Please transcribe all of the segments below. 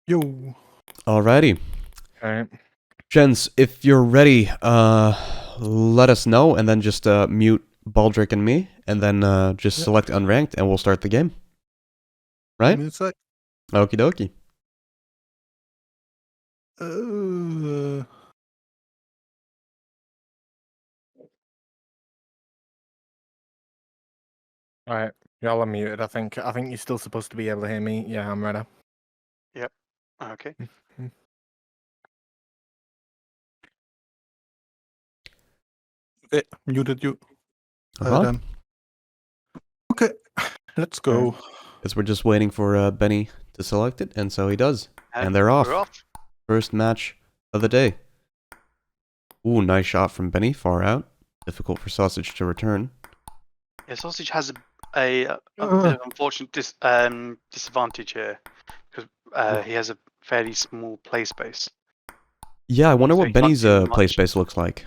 Yo. Alrighty. Alright. Gents, if you're ready, let us know, and then just mute Baldrickk and me, and then just select unranked, and we'll start the game. Right? Okie dokie. Alright, y'all are muted. I think you're still supposed to be able to hear me. Yeah, I'm ready. Yep. Okay. Muted you. Uh-huh. Okay, let's go. Because we're just waiting for Benny to select it, and so he does. And they're off. We're off. First match of the day. Ooh, nice shot from Benny, far out. Difficult for Sousagge to return. Yeah, Sousagge has a bit of unfortunate disadvantage here because he has a fairly small play space. Yeah, I wonder So what he can't Benny's do play much. space looks like.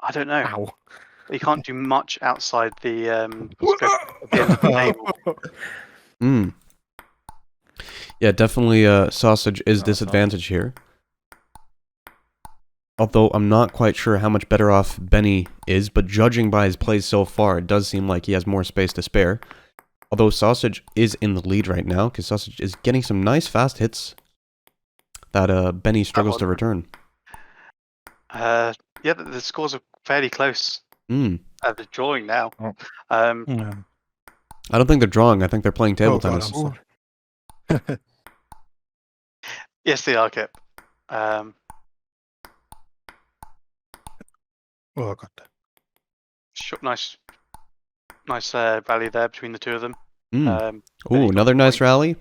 I don't know. Ow. He can't do much outside the scope at the end of the table. Yeah, definitely Sousagge is disadvantaged here. Although I'm not quite sure how much better off Benny is, but judging by his plays so far, it does seem like he has more space to spare. Although Sousagge is in the lead right now, because Sousagge is getting some nice fast hits that Benny struggles to return. Yeah, the scores are fairly close. They're drawing now. I don't think they're drawing. I think they're playing table tennis. God, I'm sorry. Yes, they are, Kip. Oh god. Nice rally there between the two of them. Ooh, another nice rally,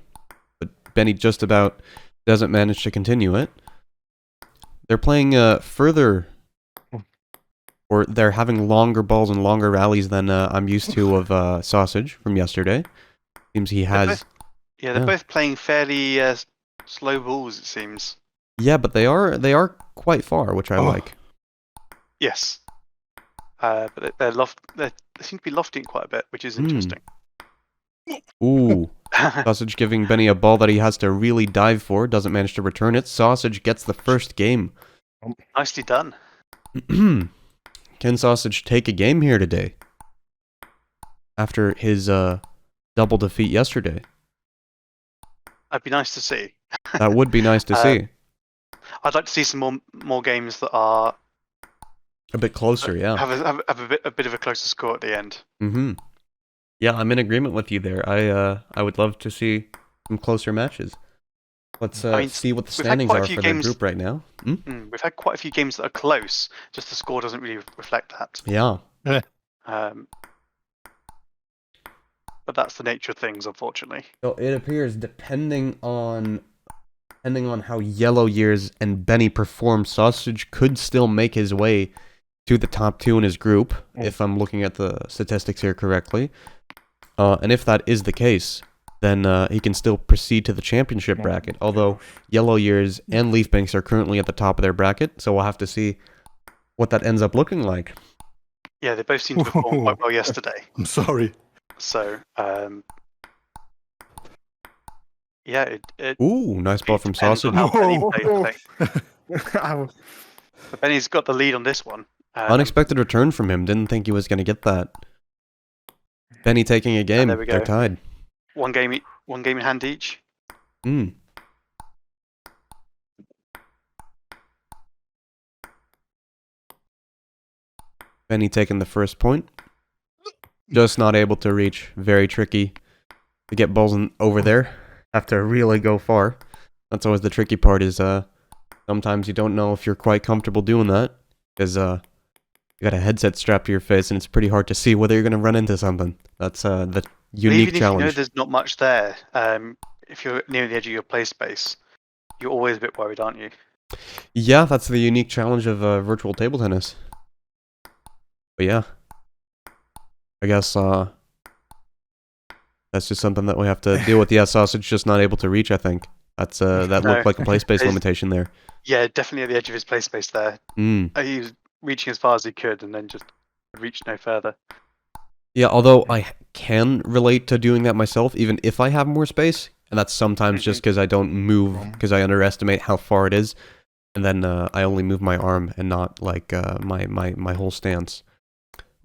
but Benny just about doesn't manage to continue it. They're playing further, or they're having longer balls and longer rallies than I'm used to of Sousagge from yesterday. Seems he has. They're both playing fairly slow balls, it seems. Yeah, but they are quite far, which I like. Yes. But they seem to be lofting quite a bit, which is interesting. Ooh. Sousagge giving Benny a ball that he has to really dive for, doesn't manage to return it. Sousagge gets the first game. Nicely done. Can Sousagge take a game here today? After his double defeat yesterday. That'd be nice to see. That would be nice to see. I'd like to see some more games that are a bit closer, yeah. Have a bit of a closer score at the end. Yeah, I'm in agreement with you there. I would love to see some closer matches. Let's see what the standings are for their group right now. We've had quite a few games that are close, just the score doesn't really reflect that. Yeah. But that's the nature of things, unfortunately. So it appears, depending on how Yellow Years and Benny perform, Sousagge could still make his way to the top 2 in his group, if I'm looking at the statistics here correctly. And if that is the case, then he can still proceed to the championship bracket, although Yellow Years and leafbinx are currently at the top of their bracket, so we'll have to see what that ends up looking like. Yeah, they both seem to perform quite well yesterday. I'm sorry. So, yeah, Ooh, nice ball from Sousagge. But Benny's got the lead on this one. Unexpected return from him. Didn't think he was going to get that. Benny taking a game. They're tied. One game in hand each. Benny taking the first point. Just not able to reach. Very tricky to get balls over there. Have to really go far. That's always the tricky part, is sometimes you don't know if you're quite comfortable doing that, because you got a headset strapped to your face and it's pretty hard to see whether you're going to run into something. That's the unique challenge. Even if you know there's not much there, if you're near the edge of your play space, you're always a bit worried, aren't you? Yeah, that's the unique challenge of virtual table tennis. But yeah, I guess that's just something that we have to deal with. Yeah, Sousagge just not able to reach, I think. That's that looked like a play space limitation there. Yeah, definitely at the edge of his play space there. He was reaching as far as he could and then just reached no further. Yeah, although I can relate to doing that myself, even if I have more space. And that's sometimes just because I don't move, because I underestimate how far it is. And then I only move my arm and not like my whole stance.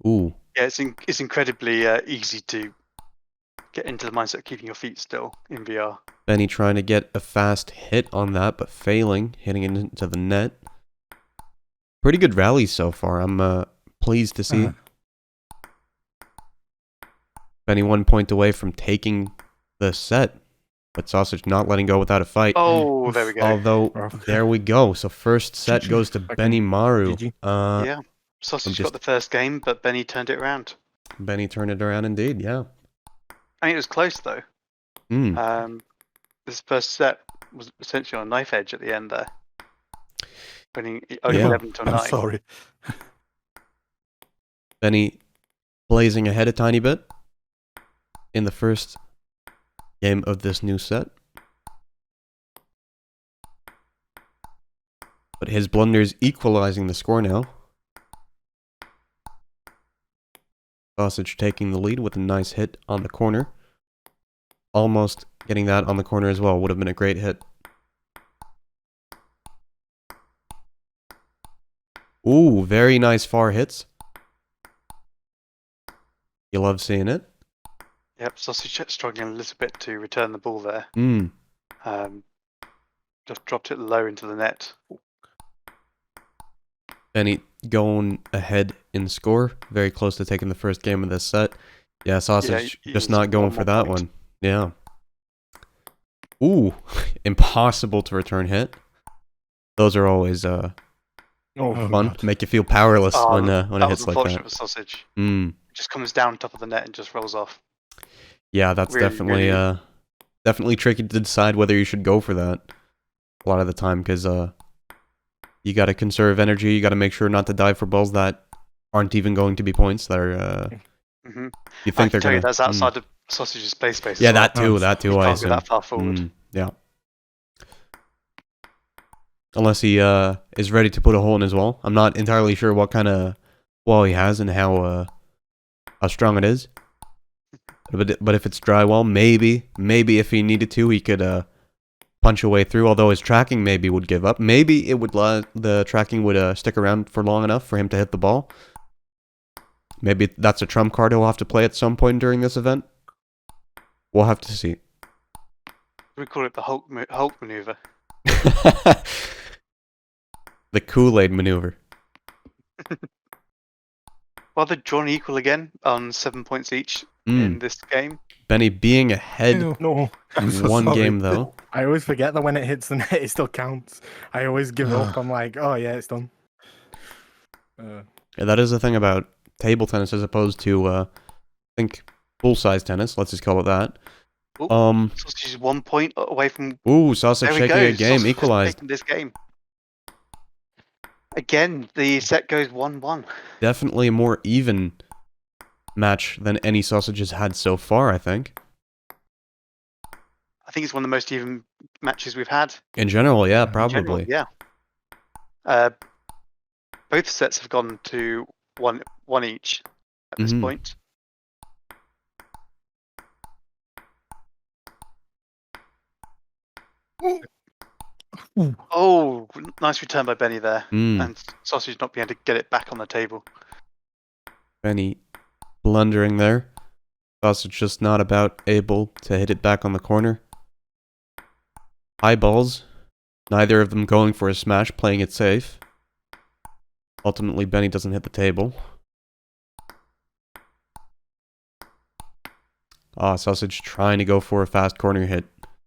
Ooh. Yeah, it's incredibly easy to get into the mindset of keeping your feet still in VR. Benny trying to get a fast hit on that, but failing, hitting it into the net. Pretty good rally so far. I'm pleased to see. Benny 1 point away from taking the set, but Sausage not letting go without a fight. Oh, there we go. Although, there we go. So first set goes to Benimaru. Yeah, Sausage got the first game, but Benny turned it around. Benny turned it around indeed, yeah. I mean, it was close though. This first set was essentially on a knife edge at the end there. Winning only 11 to 9. I'm sorry. Benny blazing ahead a tiny bit in the first game of this new set. But his blunders equalizing the score now. Sausage taking the lead with a nice hit on the corner. Almost getting that on the corner as well. Would have been a great hit. Ooh, very nice far hits. You love seeing it. Yep, Sausage struggling a little bit to return the ball there. Just dropped it low into the net. Benny going ahead in score. Very close to taking the first game of this set. Yeah, Sausage just not going for that one. Yeah. Ooh, impossible to return hit. Those are always fun. God. Make you feel powerless when it hits like unfortunate that. for Sausage. Mm. It just comes down top of the net and just rolls off. Yeah, that's definitely definitely tricky to decide whether you should go for that a lot of the time, because you got to conserve energy. You got to make sure not to dive for balls that aren't even going to be points. That are you think they're going to. That's outside of Sausage's play space. Yeah, that too. That too. He I can't assume. go that far forward. Yeah. Unless he is ready to put a hole in his wall. I'm not entirely sure what kind of wall he has and how strong it is. But if it's drywall, maybe if he needed to, he could punch a way through. Although his tracking maybe would give up. Maybe it would the tracking would stick around for long enough for him to hit the ball. Maybe that's a trump card he'll have to play at some point during this event. We'll have to see. We call it the Hulk maneuver. The Kool-Aid maneuver. Well, they're drawn equal again on 7 points each in this game. Benny being ahead No, I'm so one sorry. game though. I always forget that when it hits the net, it still counts. I always give up. I'm like, oh yeah, it's done. Yeah, that is the thing about table tennis as opposed to, I think, full-size tennis. Let's just call it that. Sausage is 1 point away from. Ooh, Sausage shaking a game, Sausage equalized. this game. Again, the set goes 1-1. Definitely a more even match than any Sausage has had so far, I think. I think it's one of the most even matches we've had. In general, yeah, probably. Yeah. Both sets have gone to one each at this point. Oh, nice return by Benny there. And Sausage not being able to get it back on the table. Benny blundering there. Sausage just not about able to hit it back on the corner. High balls. Neither of them going for a smash, playing it safe. Ultimately, Benny doesn't hit the table. Sausage trying to go for a fast corner hit,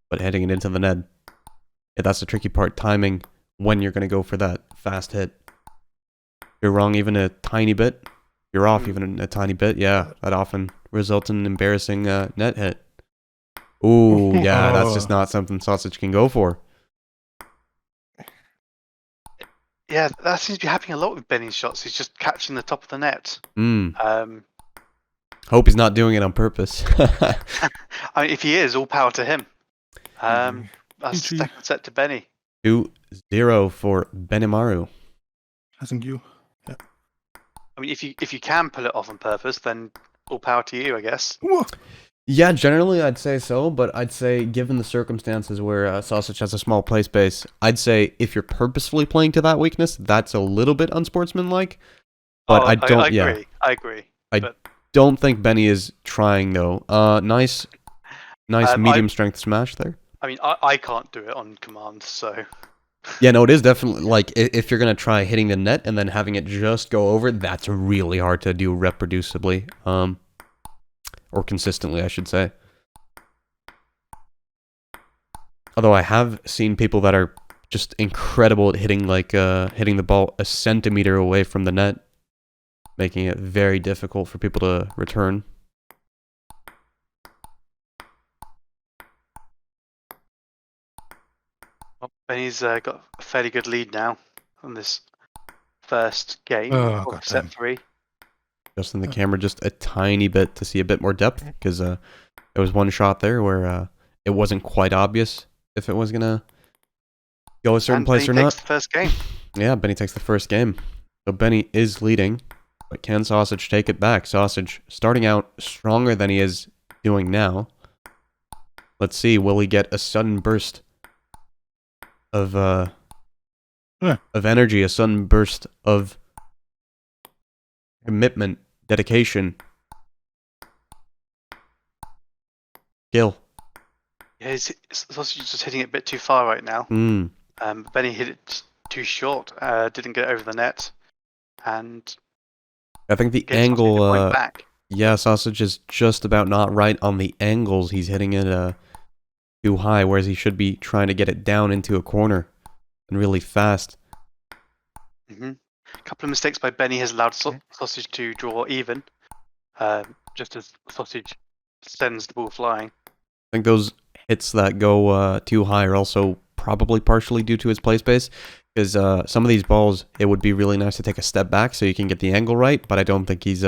but hitting it into the net. Yeah, that's the tricky part, timing when you're going to go for that fast hit. You're wrong even a tiny bit. You're off even a tiny bit. Yeah, that often results in an embarrassing net hit. Ooh, yeah, that's just not something Sausage can go for. Yeah, that seems to be happening a lot with Benny's shots. He's just catching the top of the net. Hope he's not doing it on purpose. I mean, if he is, all power to him. That's the second set to Benny. 2-0 for Benimaru. Hasn't you? Yeah. I mean, if you can pull it off on purpose, then all power to you, I guess. Yeah, generally I'd say so, but I'd say given the circumstances where Sausage has a small play space, I'd say if you're purposefully playing to that weakness, that's a little bit unsportsmanlike. But Oh, I I don't, yeah, agree. I agree. I But don't think Benny is trying though. Nice um, I medium strength smash there. I mean I can't do it on command, so Yeah, no, it is definitely like if you're gonna try hitting the net and then having it just go over, that's really hard to do reproducibly, or consistently, I should say. Although I have seen people that are just incredible at hitting hitting the ball a centimeter away from the net, making it very difficult for people to return. Benny's got a fairly good lead now on this first game Oh, of set goddamn. 3. Adjusting the camera just a tiny bit to see a bit more depth, because there was one shot there where it wasn't quite obvious if it was gonna go a certain And place Benny or takes not. the first game. Yeah, Benny takes the first game. So Benny is leading, but can Sausage take it back? Sausage starting out stronger than he is doing now. Let's see, will he get a sudden burst of energy, a sudden burst of commitment, dedication, skill? Yeah, Sausage is just hitting it a bit too far right now. Benny hit it too short, didn't get it over the net, and I think the gave Sausage a point angle, back. yeah, Sausage is just about not right on the angles. He's hitting it too high, whereas he should be trying to get it down into a corner and really fast. A couple of mistakes by Benny has allowed Sausage to draw even, just as Sausage sends the ball flying. I think those hits that go too high are also probably partially due to his play space, because some of these balls, it would be really nice to take a step back so you can get the angle right, but I don't think he's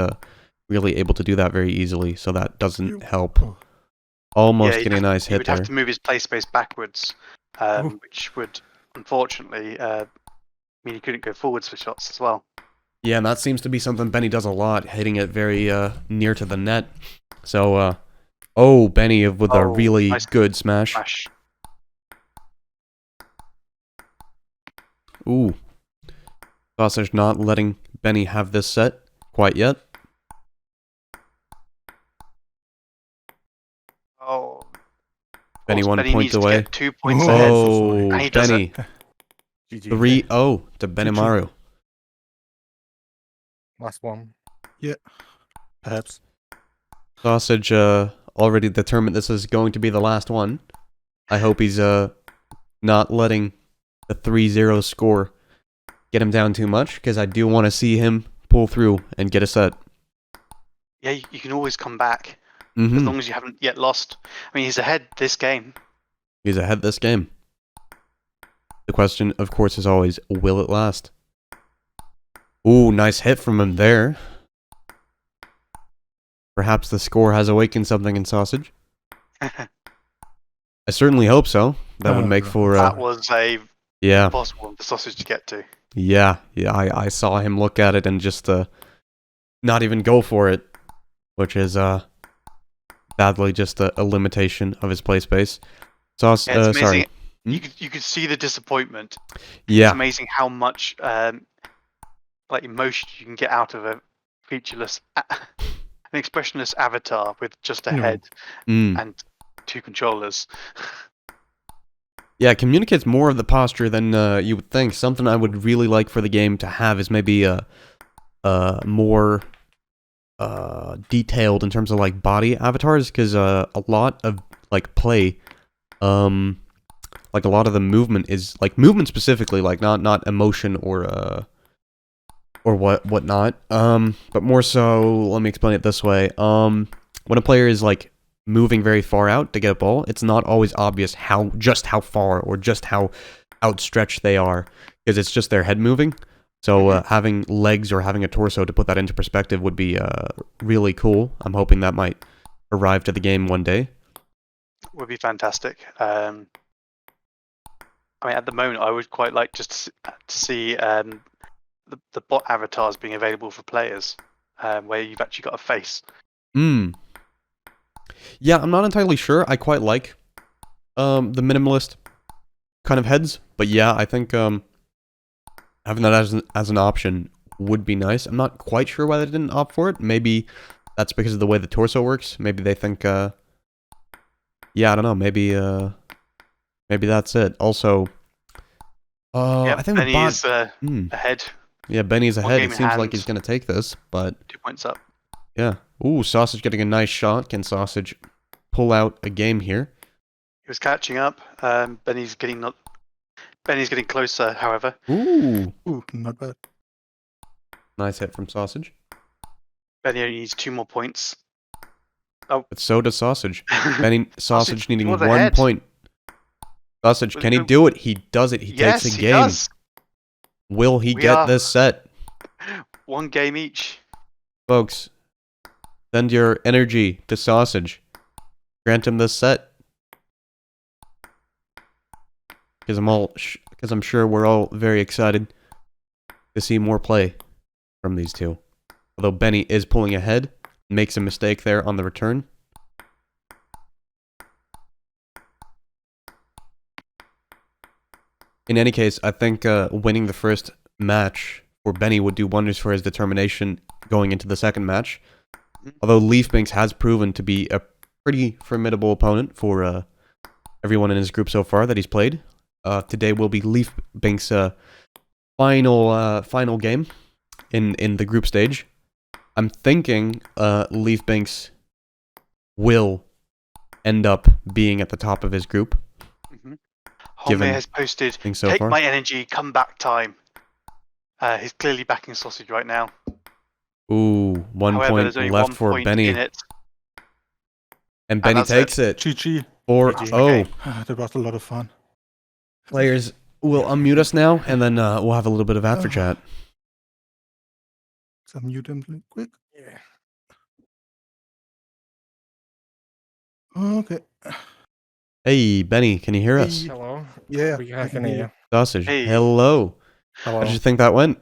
really able to do that very easily, so that doesn't help. Almost getting a nice hit there. He would have to move his play space backwards, which would unfortunately mean he couldn't go forwards for shots as well. Yeah, and that seems to be something Benny does a lot, hitting it very near to the net. So, oh, Benny with a really nice good smash. Ooh. Sausage not letting Benny have this set quite yet. Oh. Benny 1 Benny point needs away. To get 2 points ahead. Oh, And he does Benny. 3-0 to Benimaru. Last one. Yeah. Perhaps. Sausage already determined this is going to be the last one. I hope he's not letting the 3-0 score get him down too much, because I do want to see him pull through and get a set. Yeah, you can always come back, as long as you haven't yet lost. I mean, he's ahead this game. He's ahead this game. The question, of course, is always, will it last? Ooh, nice hit from him there. Perhaps the score has awakened something in Sausage. I certainly hope so. That would make for... that was a impossible one for Sausage to get to. Yeah, I saw him look at it and just not even go for it, which is badly just a limitation of his play space. It's amazing. Sorry. You could see the disappointment. Yeah. It's amazing how much like emotion you can get out of a featureless, an expressionless avatar with just a head and 2 controllers. Yeah, it communicates more of the posture than you would think. Something I would really like for the game to have is maybe more detailed in terms of like body avatars, because a lot of like play, like a lot of the movement is like movement specifically, like not emotion or whatnot. But more so, let me explain it this way. When a player is like moving very far out to get a ball, it's not always obvious just how far or just how outstretched they are, because it's just their head moving. So having legs or having a torso to put that into perspective would be really cool. I'm hoping that might arrive to the game one day. Would be fantastic. I mean, at the moment, I would quite like just to see the bot avatars being available for players, where you've actually got a face. Yeah, I'm not entirely sure. I quite like the minimalist kind of heads, but yeah, I think having that as an option would be nice. I'm not quite sure why they didn't opt for it. Maybe that's because of the way the torso works. Maybe they think yeah, I don't know. Maybe that's it. Also, Yep, I think Benny the bot is ahead. yeah, Benny's One ahead. game It in seems like hand. he's gonna take this, but 2 points up. yeah. Ooh, Sausage getting a nice shot. Can Sausage pull out a game here? He was catching up. Benny's getting closer, however. Ooh, not bad. nice hit from Sausage. Benny only needs 2 more points. But so does Sausage. Benny Sausage needing was 1 ahead. point. Sausage, can he do it? He does it. He Yes, takes a he game. does. Will he We get are- this set? 1 game each. Folks, send your energy to Sausage. Grant him this set. Because I'm sure we're all very excited to see more play from these two. Although Benny is pulling ahead, makes a mistake there on the return. In any case, I think winning the first match for Benny would do wonders for his determination going into the second match. Although leafbinx has proven to be a pretty formidable opponent for everyone in his group so far that he's played. Today will be leafbinx final game in the group stage. I'm thinking leafbinx will end up being at the top of his group. Holmir has posted, so take far. my energy, come back time. He's clearly backing Sausage right now. Ooh, 1 However, point there's only left 1 for point Benny. in it. And Benny that's takes it. GG. 4-0. That was a lot of fun. Players will unmute us now, and then we'll have a little bit of after chat. Let's unmute him really quick. Yeah. Okay. Hey, Benny, can you hear us? Hello. Yeah. I can hear you. Sausage, Hey. hello. Hello. How did you think that went?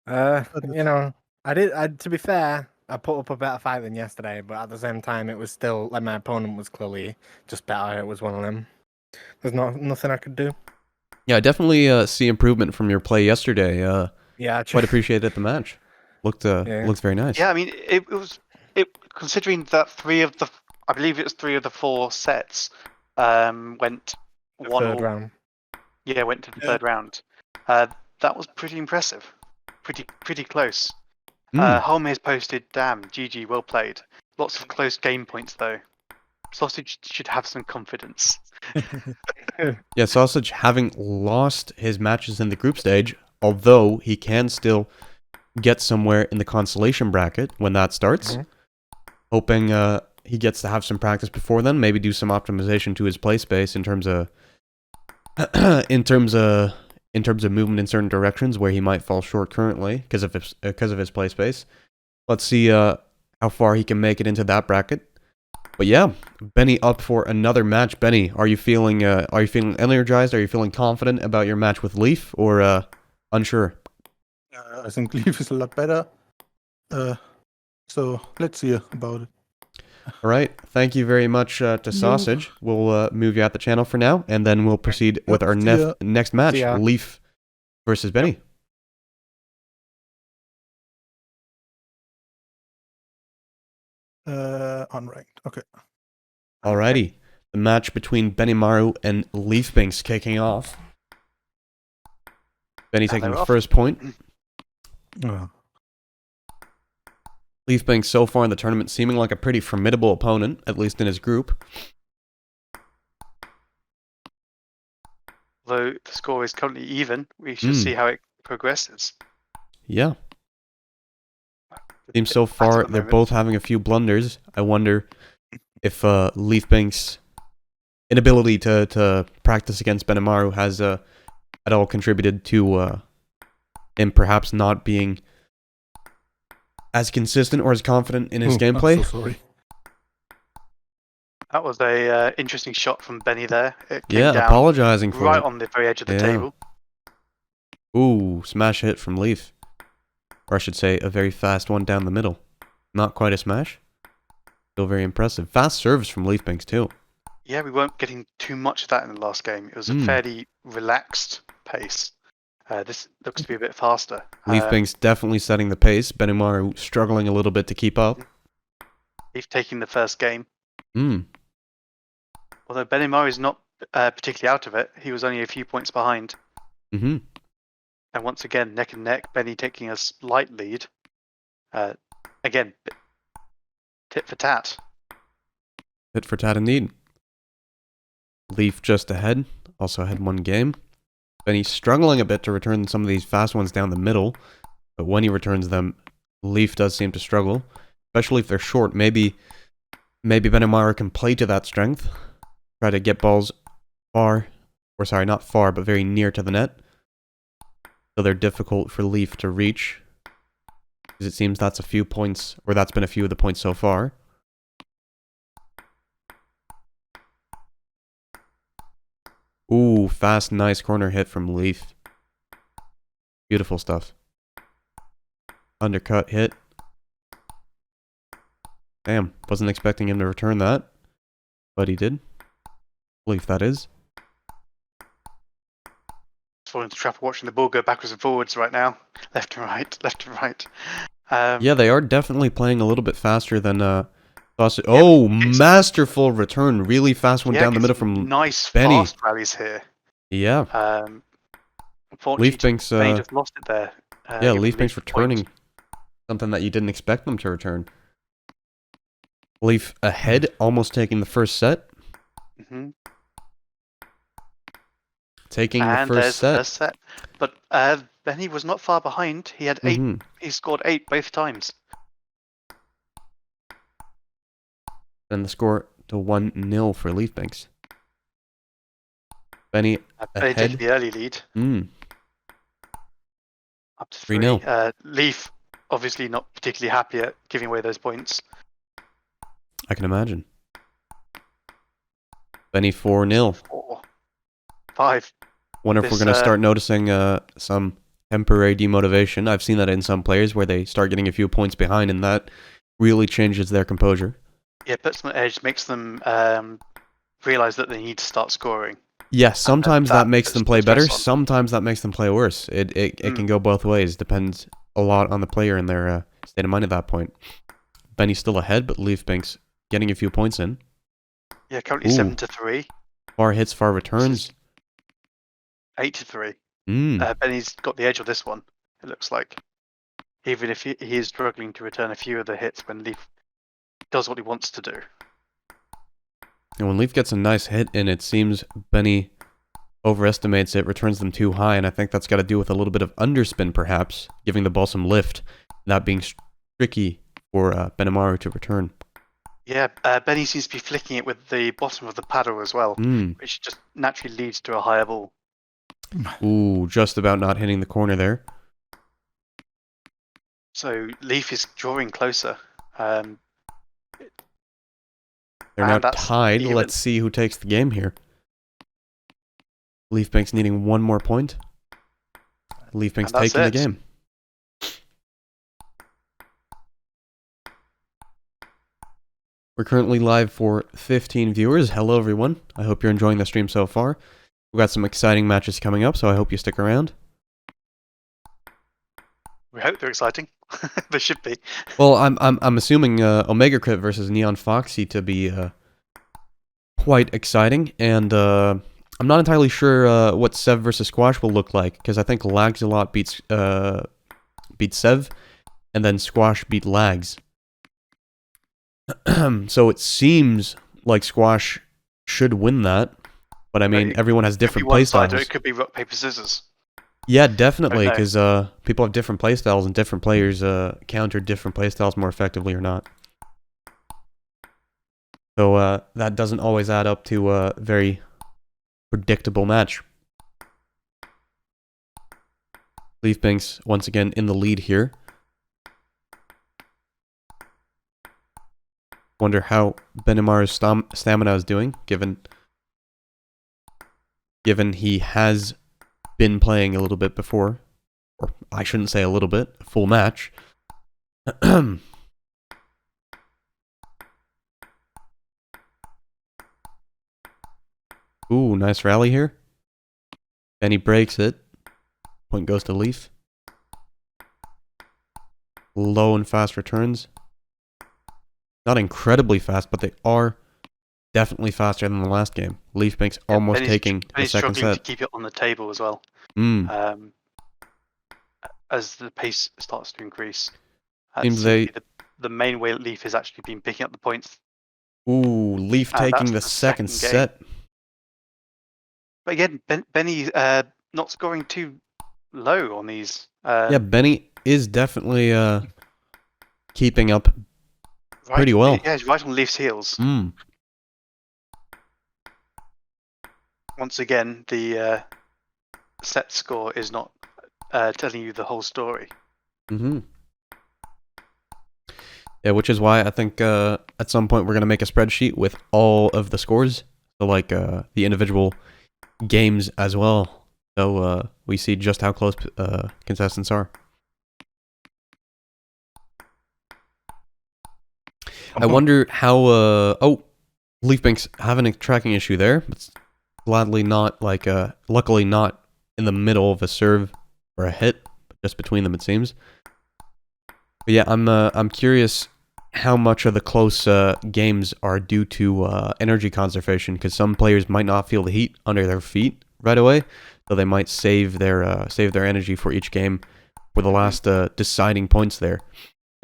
You know, to be fair, I put up a better fight than yesterday, but at the same time, it was still, like, my opponent was clearly just better. It was one of them. There's nothing I could do. Yeah, I definitely see improvement from your play yesterday. Yeah, Quite appreciated the match. Looked very nice. Yeah, I mean, considering that I believe it was 3 of the 4 sets went The 1 third or, round. Yeah, went to the third round. That was pretty impressive. Pretty close. Holmir has posted, damn, GG, well played. Lots of close game points though. Sausage should have some confidence. Yeah, Sausage having lost his matches in the group stage, although he can still get somewhere in the consolation bracket when that starts. Hoping he gets to have some practice before then, maybe do some optimization to his play space in terms of movement in certain directions where he might fall short currently because of his play space. Let's see how far he can make it into that bracket. But yeah, Benny up for another match. Benny, are you feeling energized? Are you feeling confident about your match with Leaf, or unsure? I think Leaf is a lot better. So let's see about it. All right. Thank you very much to Sausage. We'll move you out the channel for now, and then we'll proceed with our next match, Leaf versus Benny. Unranked. Okay. Alrighty. The match between Benimaru and leafbinx kicking off. Benny taking the first point. leafbinx so far in the tournament seeming like a pretty formidable opponent, at least in his group. Though the score is currently even, we should see how it progresses. Yeah. Seems so far they're both having a few blunders. I wonder if leafbinx inability to practice against Benimaru has at all contributed to him perhaps not being as consistent or as confident in his gameplay. I'm so sorry. That was a interesting shot from Benny there. It came Yeah, down apologizing for right it. on the very edge of the table. Ooh, smash hit from Leaf. Or I should say, a very fast one down the middle. Not quite a smash. Still very impressive. Fast serves from leafbinx too. Yeah, we weren't getting too much of that in the last game. It was a fairly relaxed pace. This looks to be a bit faster. leafbinx definitely setting the pace. Benimaru struggling a little bit to keep up. Leaf taking the first game. Mm. Although Benimaru is not particularly out of it. He was only a few points behind. Mm-hmm. And once again, neck and neck, Benny taking a slight lead. Again, tit for tat. Tit for tat indeed. Leaf just ahead. Also had one game. Benny's struggling a bit to return some of these fast ones down the middle. But when he returns them, Leaf does seem to struggle. Especially if they're short. Maybe Benimaru can play to that strength. Try to get balls far. Or sorry, not far, but very near to the net. So they're difficult for Leaf to reach. Because it seems that's a few points, or that's been a few of the points so far. Ooh, fast, nice corner hit from Leaf. Beautiful stuff. Undercut hit. Damn, wasn't expecting him to return that. But he did. Leaf, that is. Falling into trap, watching the ball go backwards and forwards right now. Left and right, left and right. Yeah, they are definitely playing a little bit faster than Sausage. Oh, masterful return. Really fast one down the middle from nice Benny. Fast rallies here. Yeah. Unfortunately, leafbinx, Benny just lost it there. yeah, leafbinx returning something that you didn't expect them to return. Leaf ahead, almost taking the first set. Mm-hmm. Taking and the there's first the first set. But Benny was not far behind. He had 8. Mhm. He scored 8 both times. And the score to 1-0 for leafbinx. Benny Benny taking ahead. the early lead. Up to 3. 3-0. Leaf obviously not particularly happy at giving away those points. I can imagine. Benny 4-0. 4, 5. Wonder if we're going to start noticing some temporary demotivation. I've seen that in some players where they start getting a few points behind and that really changes their composure. Yeah, puts them at edge, makes them realize that they need to start scoring. Yeah, sometimes that makes them play better. On. Sometimes that makes them play worse. It can go both ways. Depends a lot on the player and their state of mind at that point. Benny's still ahead, but leafbinx getting a few points in. Yeah, currently 7-3. Far hits, far returns. 8-3. Mm. Benny's got the edge of this one, it looks like. Even if he is struggling to return a few of the hits when Leaf does what he wants to do. And when Leaf gets a nice hit in, it seems Benny overestimates it, returns them too high, and I think that's got to do with a little bit of underspin, perhaps, giving the ball some lift, that being tricky for Benimaru to return. Yeah, Benny seems to be flicking it with the bottom of the paddle as well, which just naturally leads to a higher ball. Ooh, just about not hitting the corner there. So Leaf is drawing closer. They're now tied. Even. Let's see who takes the game here. leafbinx needing one more point. leafbinx taking the game. We're currently live for 15 viewers. Hello, everyone. I hope you're enjoying the stream so far. We've got some exciting matches coming up, so I hope you stick around. We hope they're exciting. They should be. Well, I'm assuming OmegaCrit versus NeonFoxy to be quite exciting, and I'm not entirely sure what Sev versus Sqwash will look like, because I think Lags a lot beats Sev, and then Sqwash beat Lags. So it seems like Sqwash should win that, but I mean, everyone has different playstyles. It could be rock, paper, scissors. Yeah, definitely, because people have different playstyles, and different players counter different playstyles more effectively or not. So that doesn't always add up to a very predictable match. leafbinx once again in the lead here. Wonder how Benimaru's stamina is doing, given he has been playing a little bit before. Or I shouldn't say a little bit, a full match. Ooh, nice rally here. Benny breaks it. Point goes to Leaf. Low and fast returns. Not incredibly fast, but they are definitely faster than the last game. leafbinx almost taking the second struggling set. to keep it on the table as well. As the pace starts to increase. Seems The main way Leaf has actually been picking up the points. Ooh, Leaf taking the second set. But again, Benny not scoring too low on these. Yeah, Benny is definitely keeping up pretty well. Yeah, he's right on Leaf's heels. Once again, the set score is not telling you the whole story. Yeah, which is why I think at some point we're going to make a spreadsheet with all of the scores. So like the individual games as well. So we see just how close contestants are. I wonder how... oh, leafbinx having a tracking issue there. But gladly not, like, luckily not in the middle of a serve or a hit. But just between them, it seems. But yeah, I'm curious how much of the close games are due to energy conservation, because some players might not feel the heat under their feet right away, so they might save their energy for each game for the last deciding points there.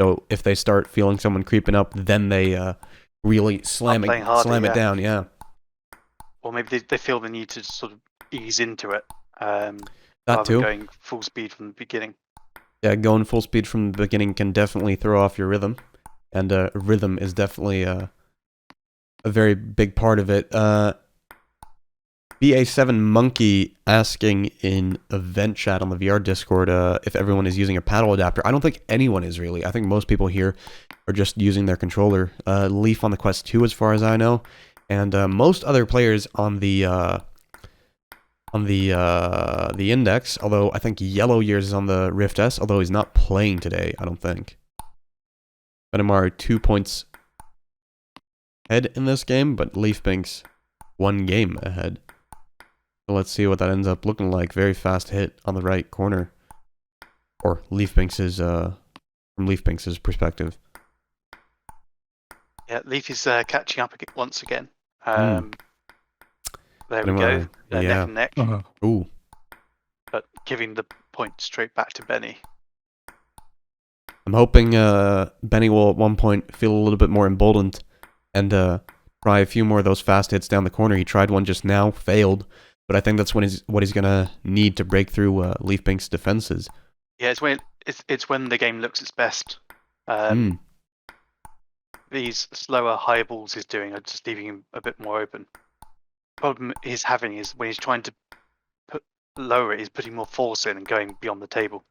So if they start feeling someone creeping up, then they really slam it down, yeah. Or maybe they feel the need to sort of ease into it, that rather too. than going full speed from the beginning. Yeah, going full speed from the beginning can definitely throw off your rhythm. And rhythm is definitely a very big part of it. BA7 Monkey asking in event chat on the VR Discord if everyone is using a paddle adapter. I don't think anyone is really. I think most people here are just using their controller. Leaf on the Quest 2 as far as I know. And most other players on the Index, although I think Yellow Years is on the Rift S, although he's not playing today, I don't think. Benimaru 2 points ahead in this game, but leafbinx 1 game ahead. So let's see what that ends up looking like. Very fast hit on the right corner. Or leafbinx's, from leafbinx's perspective. Yeah, Leaf is catching up once again. There we go. They're neck and neck. Ooh. But giving the point straight back to Benny. I'm hoping Benny will at one point feel a little bit more emboldened and try a few more of those fast hits down the corner. He tried one just now, failed, but I think that's what he's gonna need to break through leafbinx's defenses. Yeah, it's when the game looks its best. These slower high balls he's doing are just leaving him a bit more open. The problem he's having is when he's trying to lower it, he's putting more force in and going beyond the table.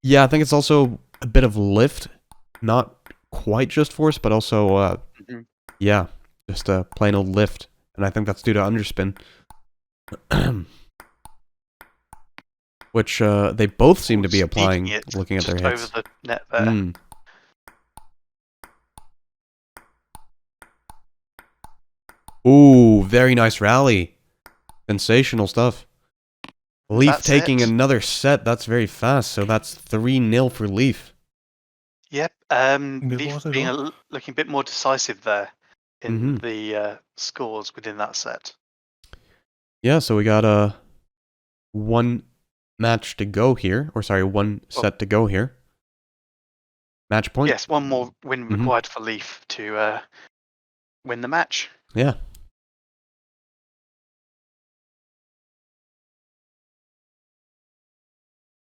Yeah, I think it's also a bit of lift, not quite just force, but also yeah, just a plain old lift, and I think that's due to underspin, which they both seem to be applying. Looking at their hits over the net there. Ooh, very nice rally, sensational stuff. Leaf taking another set. That's very fast. So that's 3-0 for Leaf. Yep. Leaf being looking a bit more decisive there in the scores within that set. Yeah. So we got one match to go here, or sorry, one set to go here. Match point. Yes, one more win required for Leaf to win the match. Yeah.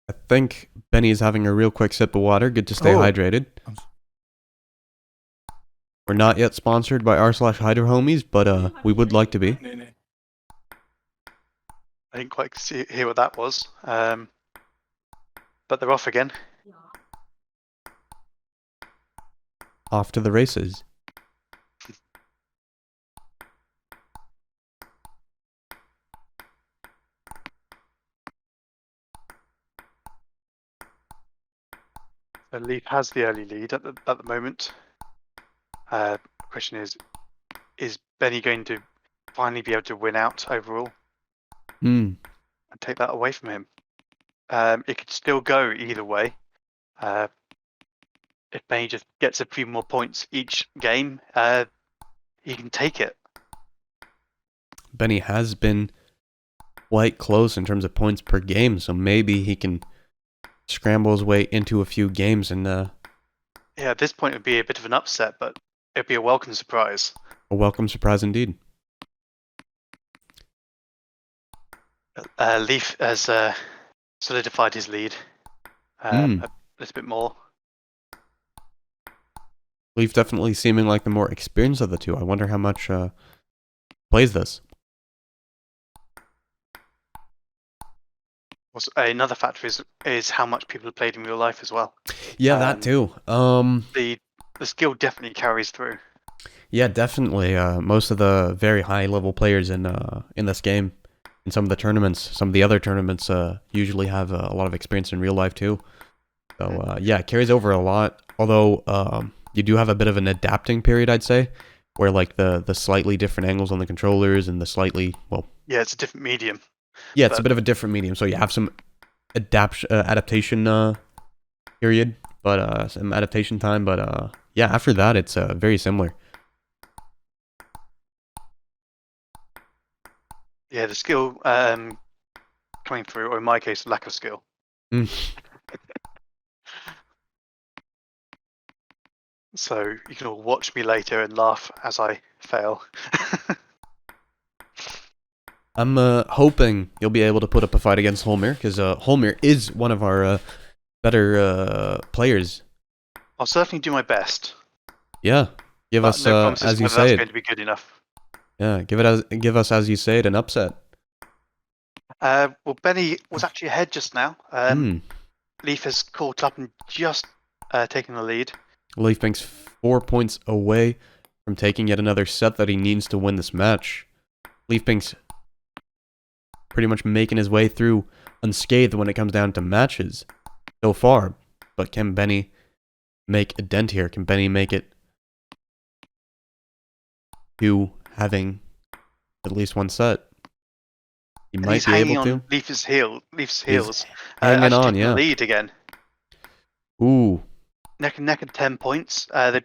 I think Benny is having a real quick sip of water. Good to stay hydrated. We're not yet sponsored by r/Hydro Homies, but we would like to be. I didn't quite hear what that was, but they're off again. Off to the races. So Leaf has the early lead at the moment. Question is Benny going to finally be able to win out overall Hmm. and take that away from him. It could still go either way. If Benny just gets a few more points each game, he can take it. Benny has been quite close in terms of points per game, so maybe he can scramble his way into a few games and Yeah, at this point it would be a bit of an upset, but it'd be a welcome surprise. a welcome surprise indeed. Leaf has solidified his lead a little bit more. Leaf definitely seeming like the more experienced of the two. I wonder how much plays this. Also, another factor is how much people have played in real life as well. Yeah, that too. The skill definitely carries through. Yeah, definitely. Most of the very high level players in this game, in some of the tournaments, some of the other tournaments, usually have a lot of experience in real life too. So yeah, it carries over a lot. Although you do have a bit of an adapting period, I'd say, where like the slightly different angles on the controllers and the slightly yeah, it's a different medium. Yeah, it's a bit of a different medium, so you have some adaptation period, but some adaptation time. But yeah, after that, it's very similar. Yeah, the skill coming through, or in my case, lack of skill. So you can all watch me later and laugh as I fail. I'm hoping you'll be able to put up a fight against Holmir, because Holmir is one of our better players. I'll certainly do my best. Yeah, give us no promises as you whether say that's it. going to be good enough. Yeah, give us as you say it, an upset. Well, Benny was actually ahead just now. Leaf has caught up and just taken the lead. leafbinx 4 points away from taking yet another set that he needs to win this match. leafbinx pretty much making his way through unscathed when it comes down to matches so far. But can Benny make a dent here? Can Benny make it to having at least one set? He And might he's be hanging able to. on Leaf's heels. Hanging on, taking yeah. the lead again. Ooh. Neck and neck at 10 points. Leaf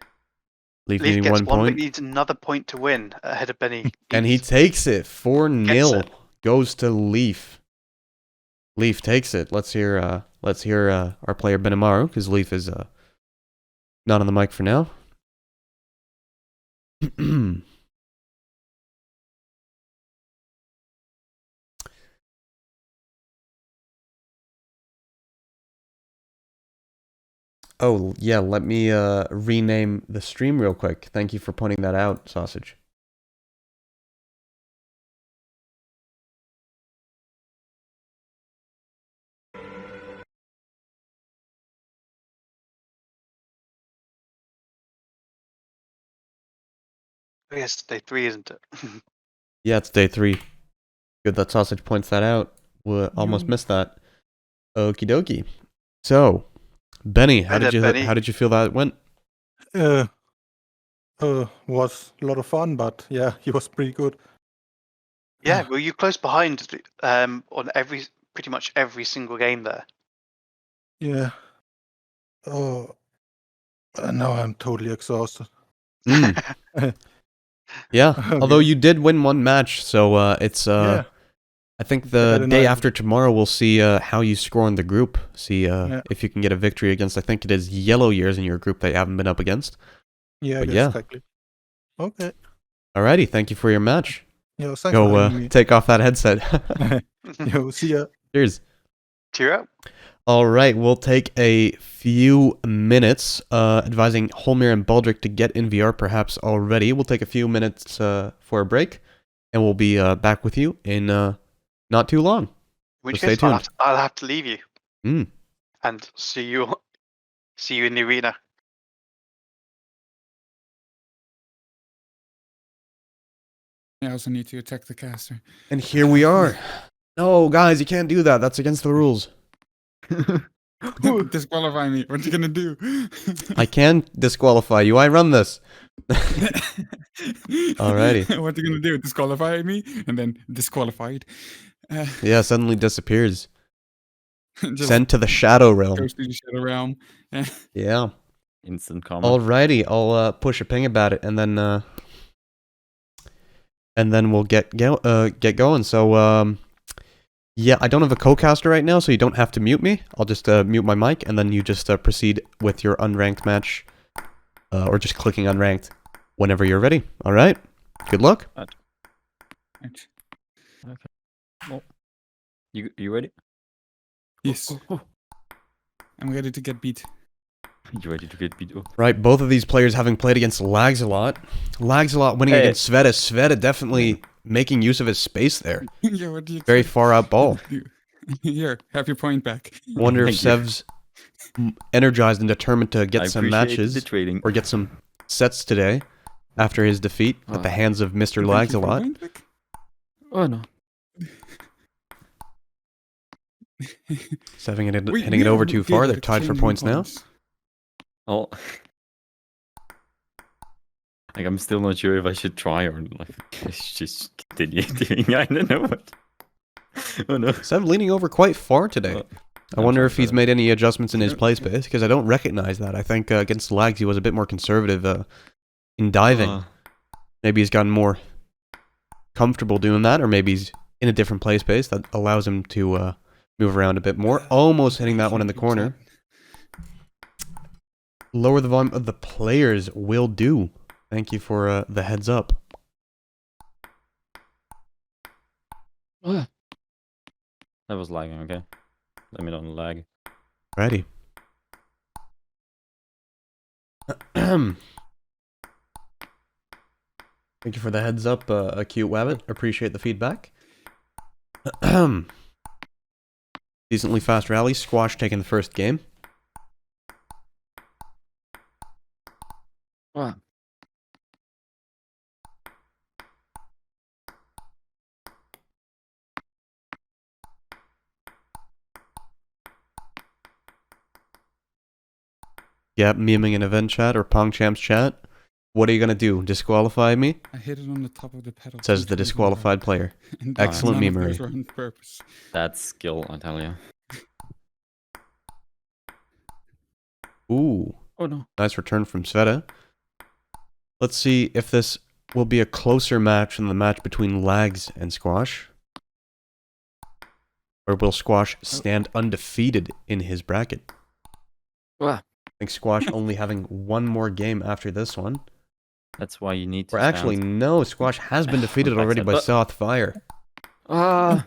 Leaf needing gets 1 one, but point. needs another point to win ahead of Benny. And he takes it. 4-0 it. goes to Leaf. Leaf takes it. Let's hear our player Benimaru, because Leaf is not on the mic for now. Oh, yeah, let me rename the stream real quick. Thank you for pointing that out, Sausage. Oh, yes, day 3, isn't it? Yeah, it's day 3. Good that Sausage points that out. We almost missed that. Okie dokie. So, Benny, how did you feel that went? Was a lot of fun, but yeah, he was pretty good. Yeah, were you close behind on pretty much every single game there? Yeah. Oh, now I'm totally exhausted. Yeah, Okay. although you did win one match, so it's Yeah. I think the day after tomorrow we'll see how you score in the group. See if you can get a victory against, I think it is Yellow Years in your group that you haven't been up against. Yeah, But exactly. Okay. Alrighty, thank you for your match. Yeah, thanks for Go having me. take off that headset. Yo, see ya. Cheers. Cheer up. All right, we'll take a few minutes advising Holmir and Baldrickk to get in VR perhaps already. We'll take a few minutes for a break, and we'll be back with you in not too long. In which So case, stay tuned. I'll have to leave you and see you in the arena. I also need to attack the caster. And here we are. No, guys, you can't do that. That's against the rules. Disqualify me. What you gonna do? I can disqualify you. I run this. Alrighty. What you gonna do? Disqualify me and then disqualified. Yeah, suddenly disappears. Just Sent to the Shadow Realm. goes to the shadow realm. Yeah. Instant karma. Alrighty, I'll push a ping about it, and then we'll get going. So yeah, I don't have a co-caster right now, so you don't have to mute me. I'll just mute my mic, and then you just proceed with your unranked match, or just clicking unranked whenever you're ready. All right. Good luck. Well, you ready? Yes. Oh. I'm ready to get beat. You ready to get beat? Oh. Right, both of these players having played against Lags a lot. Lags a lot winning against Sveta. Sveta definitely making use of his space there. Yeah, what do you Very expect? far out ball. Here, have your point back. Wonder if Thank you. Sev's energized and determined to I get some appreciate matches the trading. or get some sets today after his defeat at the hands of Mr. Thank Lags a you for lot. point back. Oh no. Seving it, We- hitting we it over are too good far. at They're tied for exchanging points now. points. Oh. Like, I'm still not sure if I should try or like just continue doing. I don't know what. Oh no. Sev leaning over quite far today. I wonder if he's made any adjustments in his play space, because I don't recognize that. I think against Lags he was a bit more conservative in diving. Maybe he's gotten more comfortable doing that, or maybe he's in a different play space that allows him to move around a bit more. Almost hitting that one in the corner. Lower the volume of the players will do. Thank you for the heads up. That was lagging, okay. Let me know on lag. Ready. Thank you for the heads up, Acute Wabbit. Appreciate the feedback. Decently fast rally. Sqwash taking the first game. Yeah, memeing an event chat or PongChamps chat. What are you gonna do? Disqualify me? I hit it on the top of the pedal. Says two the times in a row. disqualified player. And Excellent none of memery. those were on purpose. That's skill, I tell you. Ooh, Oh no. nice return from Sveta. Let's see if this will be a closer match than the match between Lags and Sqwash. Or will Sqwash stand undefeated in his bracket? Ah. I think Sqwash only having one more game after this one. That's why you need to Or actually, no, Sqwash has been defeated already by Xathviar. Ah.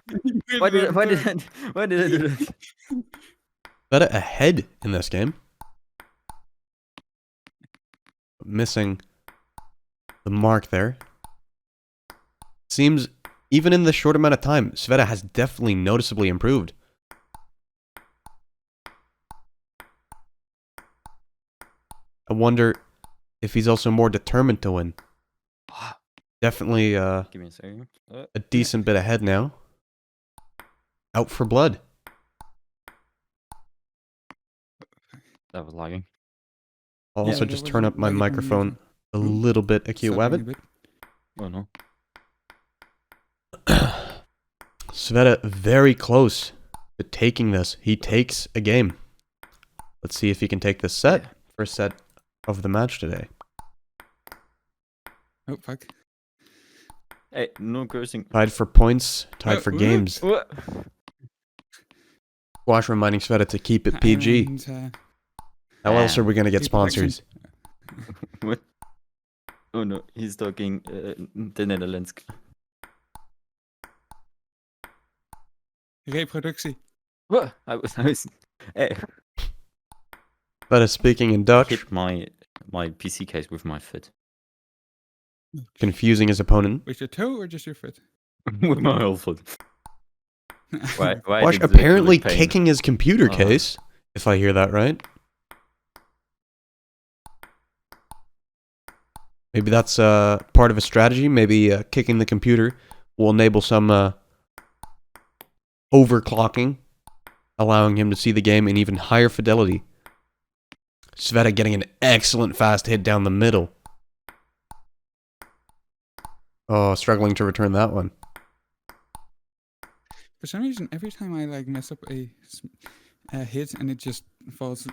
Why did I do that? Sveta ahead in this game. Missing the mark there. Seems, even in this short amount of time, Sveta has definitely noticeably improved. I wonder if he's also more determined to win. Definitely Give me a second. a decent bit ahead now. Out for blood. That was lagging. I'll Yeah, also that just was turn up my lagging microphone a Ooh. little bit, Acute Subbing a Wabbit. bit. Oh no. Sveta very close to taking this. He takes a game. Let's see if he can take this set. Yeah. First set of the match today. Oh, fuck. Hey, no cursing. Tied for points, tied for ooh. games. What? Sqwash reminding Sveta to keep it PG. And, How else are we going to get People actually- sponsors? What? Oh no, he's talking the Netherlands. reproductie. What? I was hey, Sveta speaking in Dutch, hit my PC case with my foot. confusing his opponent. With your toe or just your foot? With my whole foot. Why Sqwash did the apparently pain? kicking his computer Uh-huh. case, if I hear that right. Maybe that's part of a strategy. Maybe kicking the computer will enable some overclocking allowing him to see the game in even higher fidelity. Sveta getting an excellent fast hit down the middle. Oh, struggling to return that one. For some reason, every time I like mess up a hit and it just falls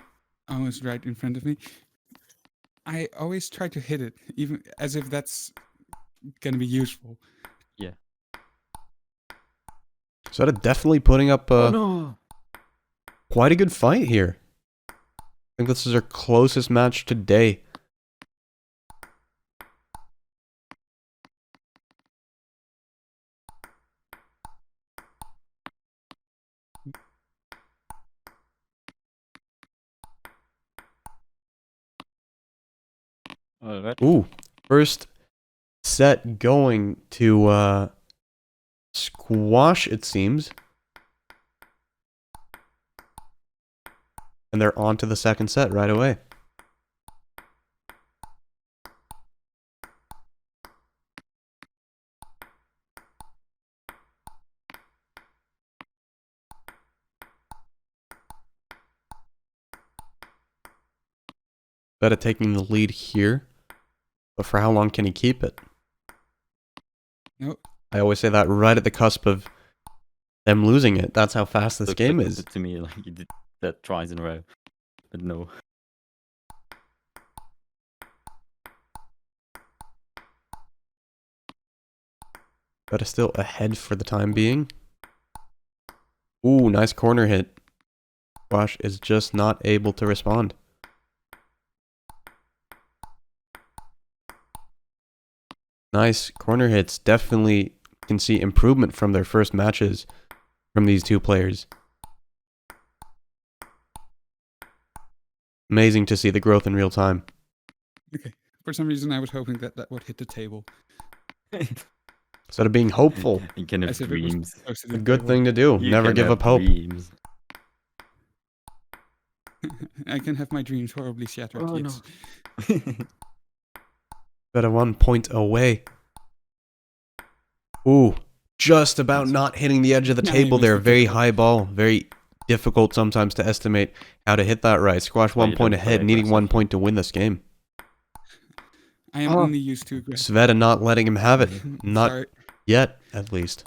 almost right in front of me, I always try to hit it, even as if that's gonna be useful. Yeah. Sveta definitely putting up Oh no! quite a good fight here. I think this is her closest match today. Alright. Ooh, first set going to Sqwash, it seems. And they're on to the second set right away. Sveta taking the lead here. But for how long can he keep it? Nope. I always say that right at the cusp of them losing it. That's how fast this Looked game like is. it to me like you did that twice in a row, but no. Sveta still ahead for the time being. Ooh, nice corner hit. Sqwash is just not able to respond. Nice corner hits. Definitely can see improvement from their first matches from these two players. Amazing to see the growth in real time. Okay. For some reason, I was hoping that that would hit the table. Instead of being hopeful, You can have As if it was dreams. close to a the good table. thing to do. You Never can give have up hope. Dreams. I can have my dreams horribly shattered. Oh, yes. Sveta 1 point away. Ooh, just about Nice. not hitting the edge of the Nah, table he there. missed the Very table. high ball. Very difficult sometimes to estimate how to hit that right. Sqwash Why 1 you point don't play ahead, needing 1 aggressive? point to win this game. I am only used to aggressive. Sveta not letting him have it. Not Sorry. yet, at least.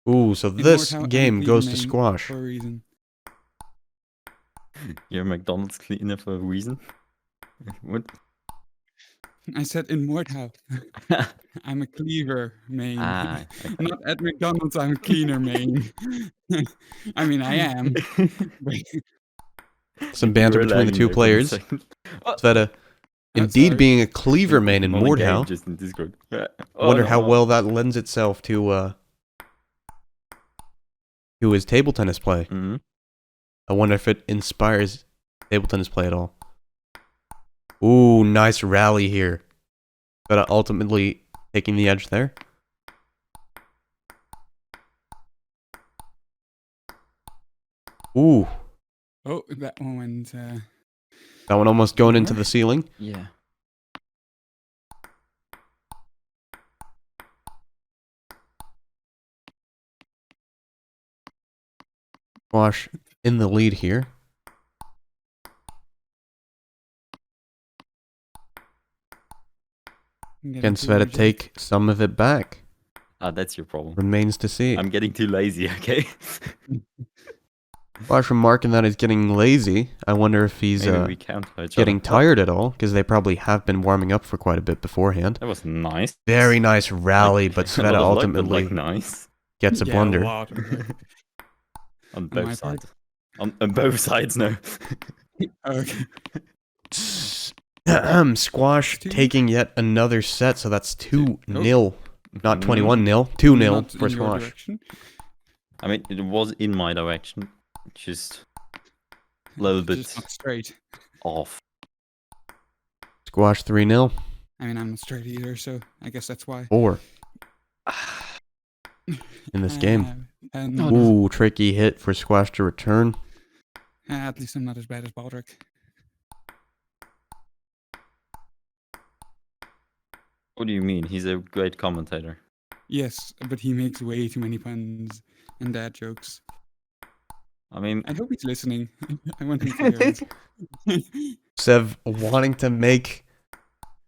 Ooh, so this Immortal, I'm a game clean goes to main Sqwash. for a reason. You're McDonald's cleaner for a reason. What? I said immortal. I'm a cleaver main. Okay. Not at McDonald's, I'm a cleaner main. I mean, I am. Some banter You were between the lagging two there for a players. second. Sveta indeed sorry. being a cleaver main in Not a game, Mordhau. just in Discord. Wonder how well that lends itself to his table tennis play. Hmm. I wonder if it inspires table tennis play at all. Ooh, nice rally here. But ultimately taking the edge there. Ooh, Oh, that one went. that one almost going into the ceiling. Yeah. Sqwash in the lead here. Can Sveta take some of it back? That's your problem. Remains to see. I'm getting too lazy, okay? Sqwash remarking that he's getting lazy. I wonder if he's Maybe we counter each getting other. tired at all, because they probably have been warming up for quite a bit beforehand. That was nice. Very nice rally, but a lot Sveta of luck, but, ultimately like, nice. gets a blunder. On my both part. sides. On both sides, no. Okay. Sqwash Two. taking yet another set, so that's 2-0. Not Mm. 21-0. 2-0 Not for in your Sqwash. direction. I mean, it was in my direction. Just a little bit Just not straight. off. Sqwash 3-0. I mean, I'm not straight either, so I guess that's why. 4 in this game. And Ooh, tricky hit for Sqwash to return. at least I'm not as bad as Baldrickk. What do you mean? He's a great commentator. Yes, but he makes way too many puns and dad jokes. I mean, I hope he's listening. I want him to hear this. Sev wanting to make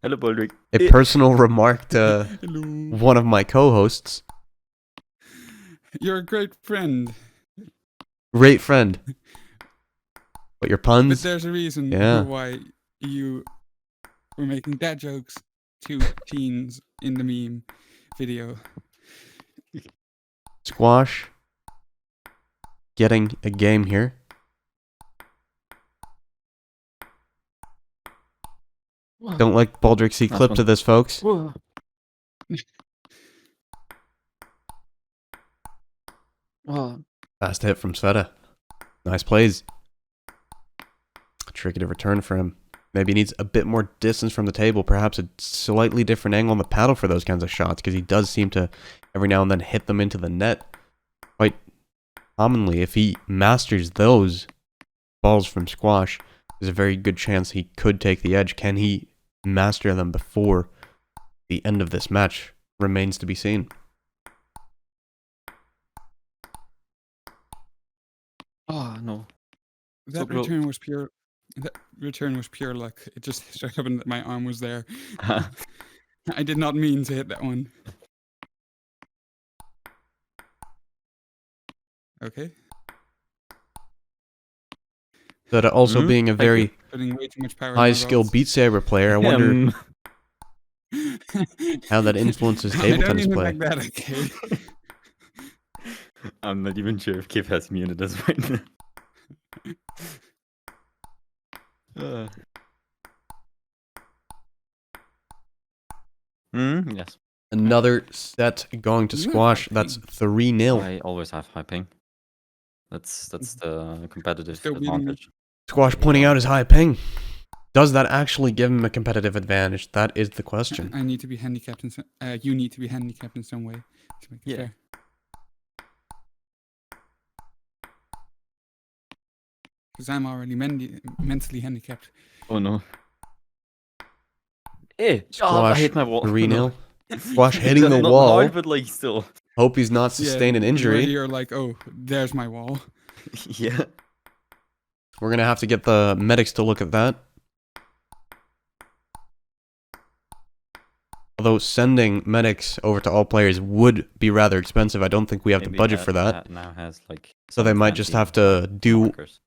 hello, Baldrickk. a personal remark to Hello. one of my co-hosts. You're a great friend. Great friend. But your But puns? there's a reason Yeah. why you were making dad jokes to teens in the meme video. Sqwash getting a game here. Don't let Baldrickk see Nice clip one. to this, folks. Fast hit from Sveta. Nice plays. Tricky to return for him. Maybe he needs a bit more distance from the table. Perhaps a slightly different angle on the paddle for those kinds of shots, because he does seem to every now and then hit them into the net quite commonly. If he masters those balls from Sqwash, there's a very good chance he could take the edge. Can he master them before the end of this match? Remains to be seen. Oh, no. That So close. return was pure. That return was pure luck. It just so happened that my arm was there. I did not mean to hit that one. Okay. But also being a Thank very Putting way too much power in my high-skill rolls. Beat Saber player, I wonder how that influences I table don't tennis even play. like that, okay? I'm not even sure if Kip has muted us right now. Yes. Another set going to You have Sqwash. high That's ping. 3-0. I always have high ping. That's the competitive Still beating me. advantage. Sqwash pointing out his high ping. Does that actually give him a competitive advantage? That is the question. I need to be handicapped in some. You need to be handicapped in some way to make it Yeah. fair. Because I'm already mentally handicapped. Oh no. Eh, I Sqwash hit my wall. 3-0. Sqwash hitting That's the not wall. hard, but like still. Hope he's not sustained an where injury. You're like, oh, there's my wall. Yeah. We're going to have to get the medics to look at that. Although sending medics over to all players would be rather expensive. I don't think we have the Maybe budget for that. Now has like. So they some might just fancy have to do markers.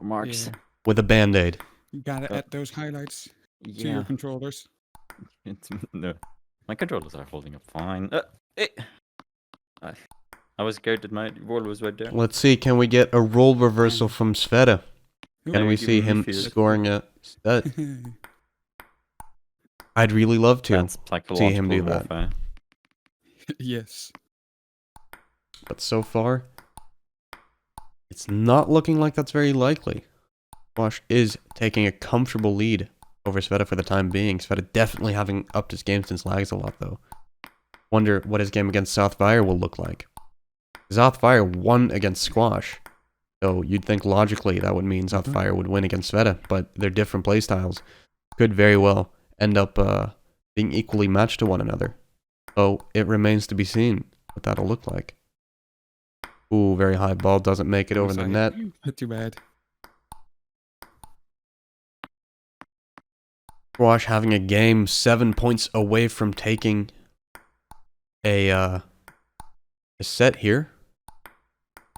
Marks. Yeah. with a band-aid. You gotta add those highlights to Yeah. your controllers. No. My controllers are holding up fine. I was scared that my wall was right there. Let's see, can we get a role reversal from Sveta? Can we you see give me him fears? scoring a set? I'd really love to That's see him do psychological that. warfare. Yes. But so far, it's not looking like that's very likely. Sqwash is taking a comfortable lead over Sveta for the time being. Sveta definitely having upped his game since lags a lot, though. Wonder what his game against Xathviar will look like. Xathviar won against Sqwash, so you'd think logically that would mean Xathviar would win against Sveta, but they're different playstyles. Could very well end up being equally matched to one another. So it remains to be seen what that'll look like. Ooh, very high ball, doesn't make it over the net. Not too bad. Sqwash having a game 7 points away from taking a set here.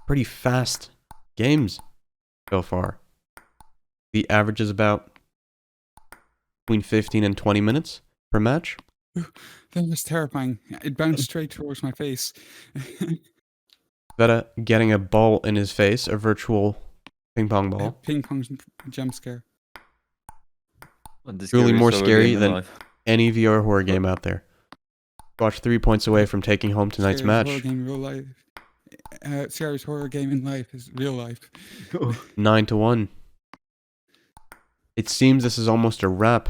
Pretty fast games so far. The average is about between 15 and 20 minutes per match. That was terrifying. It bounced straight towards my face. Sveta getting a ball in his face, a virtual ping pong ball. Ping pong jump scare. Truly more scary than life. any VR horror game out there. Sqwash 3 points away from taking home tonight's Scariest horror match. game in real life. Scariest horror game in life is real life. 9-1. It seems this is almost a wrap.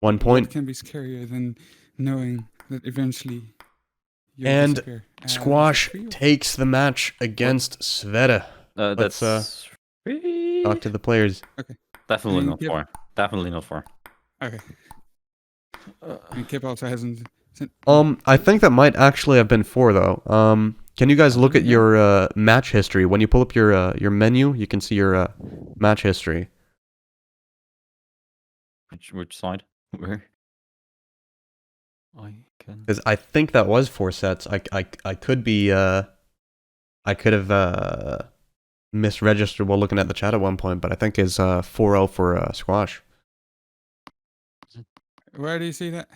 1 What point. can be scarier than knowing that eventually you'll And disappear? Sqwash takes the match against Sveta. Let's, That's Talk to the players. definitely And not give- 4. Definitely not 4. Okay. And Kip also hasn't. I think that might actually have been 4 though. Can you guys look at your match history? When you pull up your menu, you can see your match history. Which side? Where? I can. Because I think that was 4 sets. I could be I could have misregistered while looking at the chat at one point, but I think it's 4-0 for Sqwash. Where do you see that?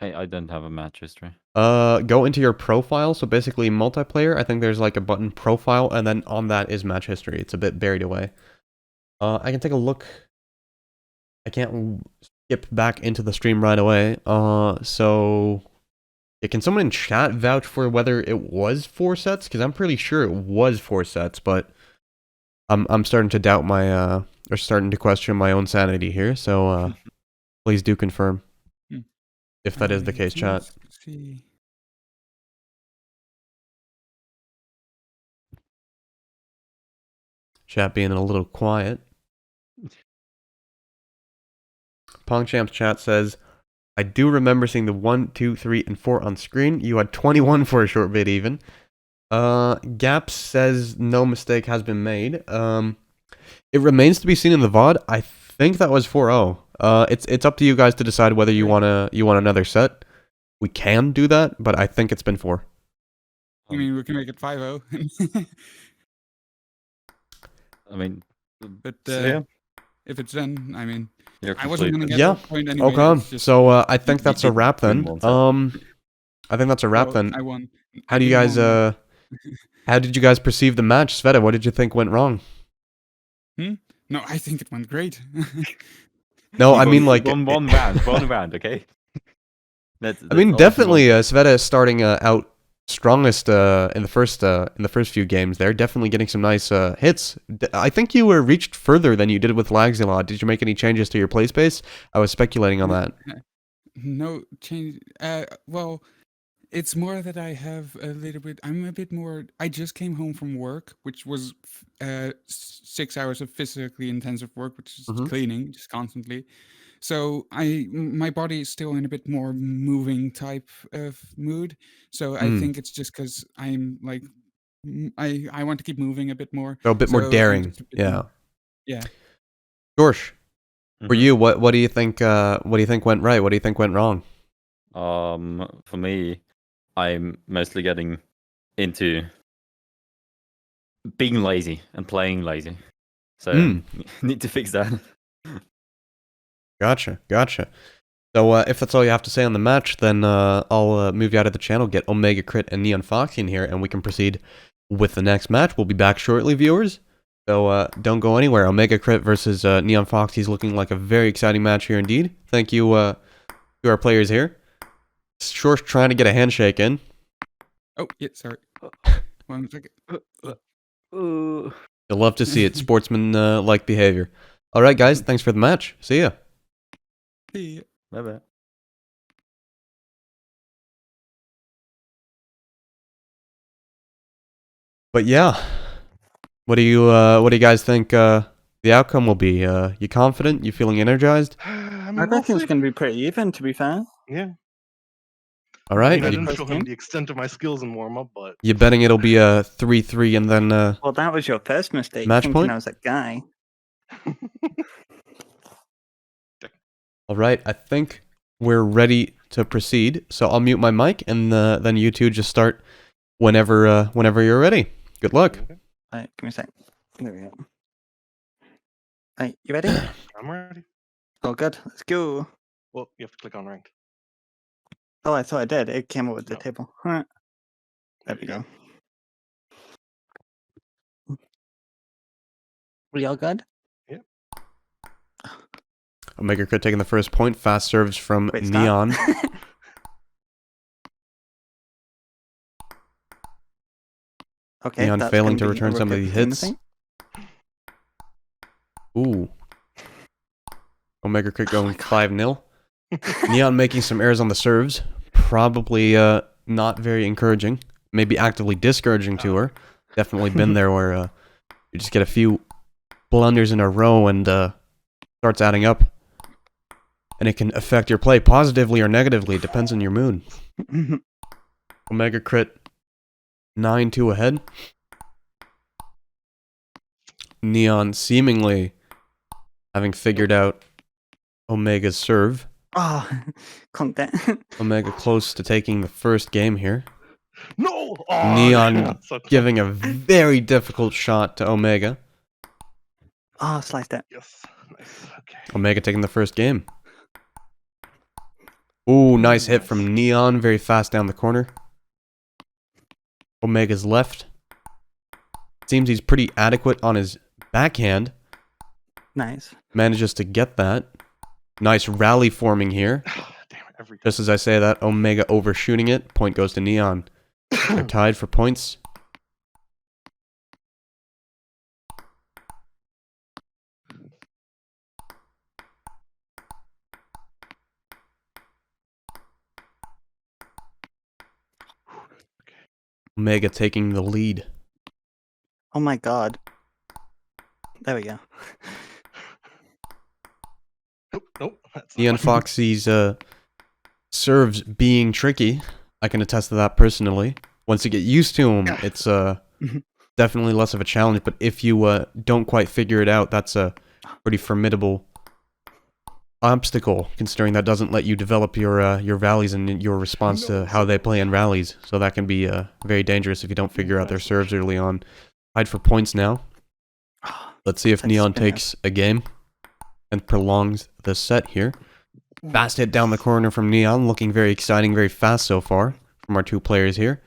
I don't have a match history. Go into your profile. So basically, multiplayer. I think there's like a button profile, and then on that is match history. It's a bit buried away. I can take a look. I can't skip back into the stream right away. So yeah, can someone in chat vouch for whether it was 4 sets? Because I'm pretty sure it was 4 sets, but I'm starting to doubt my or starting to question my own sanity here. So please do confirm if that is the case, chat. See. Chat being a little quiet. PongChamps chat says, I do remember seeing the 1, 2, 3, and 4 on screen. You had 21 for a short bit even. Gaps says no mistake has been made. It remains to be seen in the VOD. I think that was 4-0. It's up to you guys to decide whether you want another set. We can do that, but I think it's been 4. I mean, we can make it 5-0. I mean, But yeah. if it's done, I mean, You're I wasn't going to complete. get Yeah. that point anyway. Okay. It's just- So I think that's a wrap then. Win one set. I think that's a wrap well, then. I won. How do you guys how did you guys perceive the match, Sveta? What did you think went wrong? No, I think it went great. No, I mean like one round, okay? I mean definitely Sveta is starting out strongest in the first few games there, definitely getting some nice hits. I think you were reached further than you did with Lags a lot. Did you make any changes to your play space? I was speculating on that. No change. Well, it's more that I have a little bit. I'm a bit more. I just came home from work, which was 6 hours of physically intensive work, which is cleaning just constantly. So my body is still in a bit more moving type of mood. So I think it's just because I'm like I want to keep moving a bit more. So a bit more So I'm daring. just a bit Yeah. more- yeah. George, for you, what do you think went right? What do you think went wrong? For me, I'm mostly getting into being lazy and playing lazy. So need to fix that. Gotcha. So if that's all you have to say on the match, then I'll move you out of the channel, get OmegaCrit and NeonFoxy in here, and we can proceed with the next match. We'll be back shortly, viewers. So don't go anywhere. OmegaCrit versus NeonFoxy is looking like a very exciting match here indeed. Thank you to our players here. Short's trying to get a handshake in. Oh yeah, sorry. 1 second. You'll love to see it. Sportsman-like behavior. All right, guys. Thanks for the match. See ya. Yeah. Bye-bye. But yeah, what do you guys think the outcome will be? You confident? You feeling energized? I reckon it's going to be pretty even, to be fair. Yeah. All I right. mean, I You, didn't show him the extent of my skills in warm up, but you betting it'll be a 3-3 and then Well, that was your first mistake, Match thinking point? I was that guy. all right. I think we're ready to proceed. So I'll mute my mic and then you two just start whenever you're ready. Good luck. Right, give me a sec. There we go. Right, you ready? I'm ready. Oh, good. Let's go. Well, you have to click on ranked. Oh, I thought I did. It came up with the No. table. All right. There we go. We all good? OmegaCrit taking the first point. Fast serves from Wait, stop. Neon. Okay, Neon that's failing gonna to be return a some of rook the at the hits. thing. Ooh. OmegaCrit going 5-0. Neon making some errors on the serves. Probably not very encouraging. Maybe actively discouraging to her. Definitely been there where you just get a few blunders in a row and starts adding up. and it can affect your play positively or negatively. It depends on your mood. OmegaCrit 9-2 ahead. Neon seemingly having figured out Omega's serve. Oh, conked it. Omega close to taking the first game here. No! Oh, Neon so close. giving a very difficult shot to Omega. Oh, sliced it. Yes. Nice. Okay. Omega taking the first game. Ooh, nice hit from Neon, very fast down the corner. Omega's left. Seems he's pretty adequate on his backhand. Nice. Manages to get that. Nice rally forming here. Damn it, every time. Just as I say that, Omega overshooting it. Point goes to Neon. They're tied for points. Omega taking the lead. Oh my god. There we go. Nope. That's not NeonFoxy's serves being tricky. I can attest to that personally. Once you get used to them, it's definitely less of a challenge. But if you don't quite figure it out, that's a pretty formidable obstacle, considering that doesn't let you develop your rallies and your response to how they play in rallies. So that can be very dangerous if you don't figure out their serves early on. Tied for points now. Let's see if That's Neon spinner. takes a game and prolongs the set here. Fast hit down the corner from Neon, looking very exciting, very fast so far from our two players here.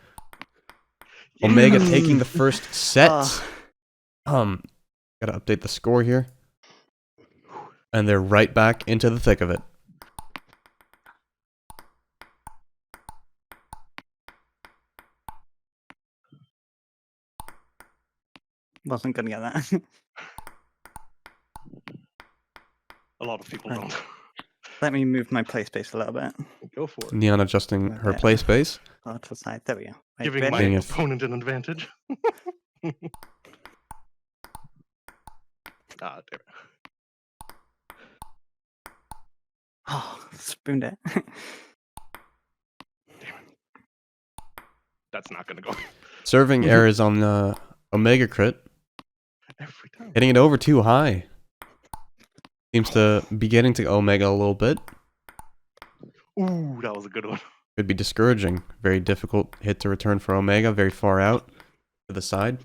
Omega taking the first set. Gotta update the score here. And they're right back into the thick of it. Wasn't gonna get that. a lot of people Right. don't. Let me move my play space a little bit. Go for it. Neon adjusting her Okay. play space. Oh, to the side. There we go. Right, Giving ready? my Getting it. opponent an advantage. Ah, damn it. Oh, spooned it. That's not gonna go. Serving errors on OmegaCrit. Every time. Hitting it over too high. Seems to be getting to Omega a little bit. Ooh, that was a good one. Could be discouraging. Very difficult hit to return for Omega. Very far out to the side.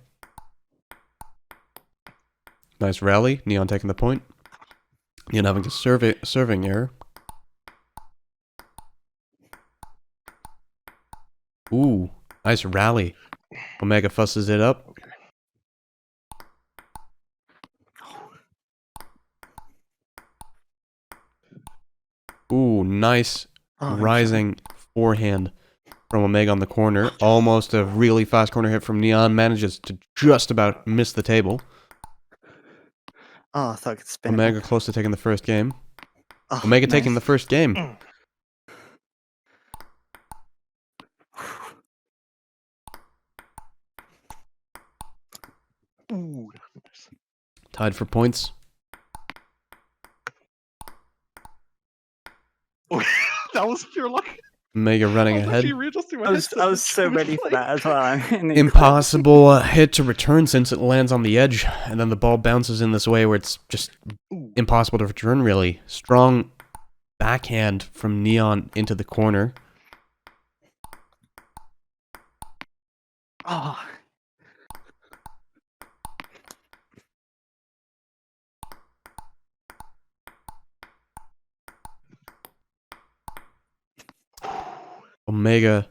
Nice rally. Neon taking the point. Neon having a serving error. Ooh, nice rally. Omega fusses it up. Okay. Ooh, nice Oh, rising forehand from Omega on the corner. Almost a really fast corner hit from Neon. Manages to just about miss the table. Oh, I thought I could spin it. Omega close to taking the first game. Oh, Omega taking the nice. first game. Ooh, nice. Tied for points. Oh, that was pure luck. Omega running I was ahead. actually readjusting my I was headset so to ready for play. that as well. And it Impossible hit to return since it lands on the edge, and then the ball bounces in this way where it's just Ooh. impossible to return, really. Strong backhand from Neon into the corner. Oh, Omega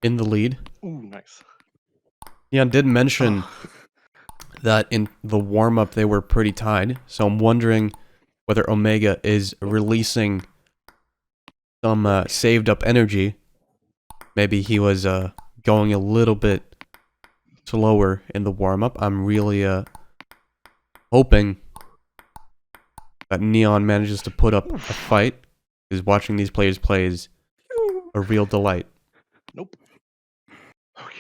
in the lead. Ooh, nice. Neon did mention that in the warm-up they were pretty tied, so I'm wondering whether Omega is releasing some saved up energy. Maybe he was going a little bit slower in the warm-up. I'm really hoping that Neon manages to put up a fight, because watching these players play is a real delight. Nope. Okay.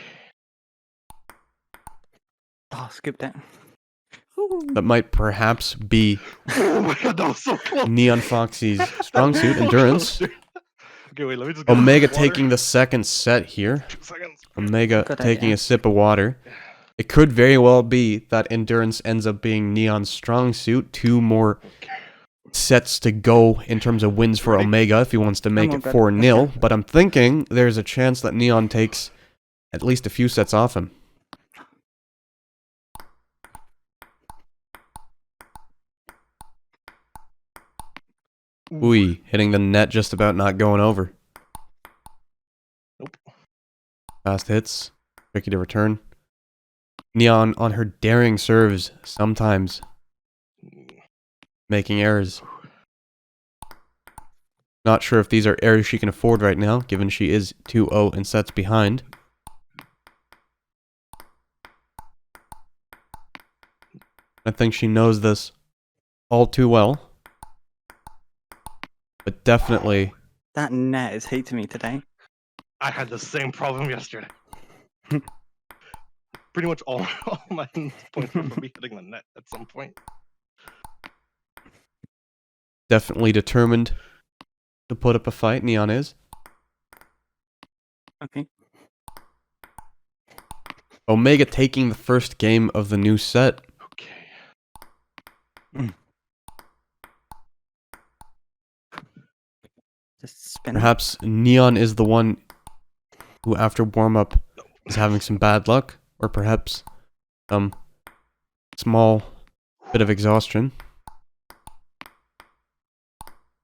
oh, scooped it. that might perhaps be Oh my god, that was so close. NeonFoxy's strong suit, So endurance. close, dude. Okay, wait, let me just get Omega some water. taking the second set here. 2 seconds. Omega Good taking idea. a sip of water. It could very well be that endurance ends up being Neon's strong suit. 2 more sets to go in terms of wins for Ready? Omega if he wants to make all it good. 4-0. But I'm thinking there's a chance that Neon takes at least a few sets off him. Ooh, hitting the net, just about not going over. Nope. Fast hits, tricky to return. Neon on her daring serves, sometimes making errors. Not sure if these are errors she can afford right now, given she is 2-0 in sets behind. I think she knows this all too well. But definitely, That net is hating me today. I had the same problem yesterday. Pretty much all my points were from me hitting the net at some point. definitely determined to put up a fight, Neon is. Okay. Omega taking the first game of the new set. Okay. Just spin. Perhaps Neon is the one who, after warm-up, is having some bad luck. Or perhaps some small bit of exhaustion.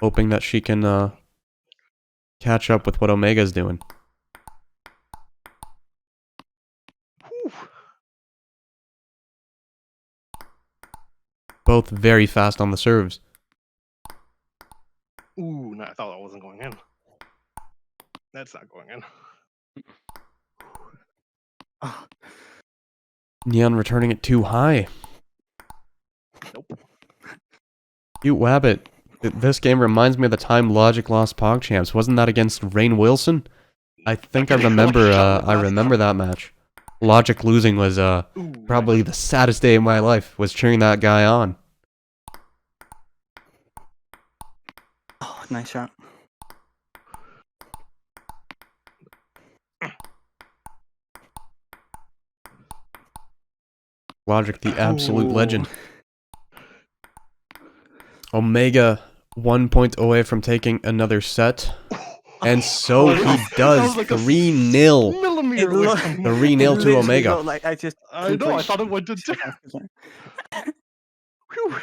Hoping that she can catch up with what Omega's doing. Whew. Both very fast on the serves. Ooh, no, I thought that wasn't going in. That's not going in. Oh, Neon returning it too high. Nope. Cute Wabbit. This game reminds me of the time Logic lost PongChamps. Wasn't that against Rain Wilson? I think I remember that match. Logic losing was Ooh, probably the saddest day of my life, was cheering that guy on. oh, nice shot. Logic, the absolute Ooh. legend. Omega 1 point away from taking another set. And so Oh, he that does. was like a 3-0. millimeter It away looked- from me. 3-0 to Literally Omega. looked like I just. I know, I thought it went to two. Whew.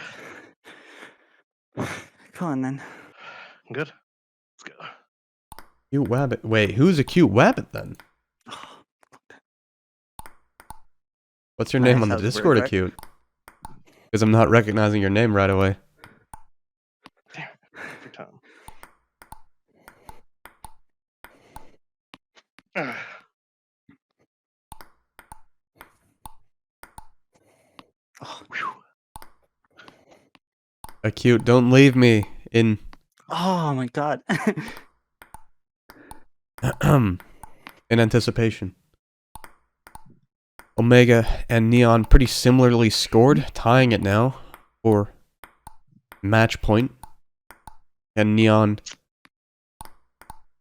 Come on then. Good. Let's go. Cute Wabbit. Wait, who's a Cute Wabbit then? What's your name Nice, on the that was Discord, really quick. Acute? Because I'm not recognizing your name right away. Damn it. Every time. Oh, Acute, don't leave me in oh my god. in anticipation. Omega and Neon pretty similarly scored, tying it now for match point. And Neon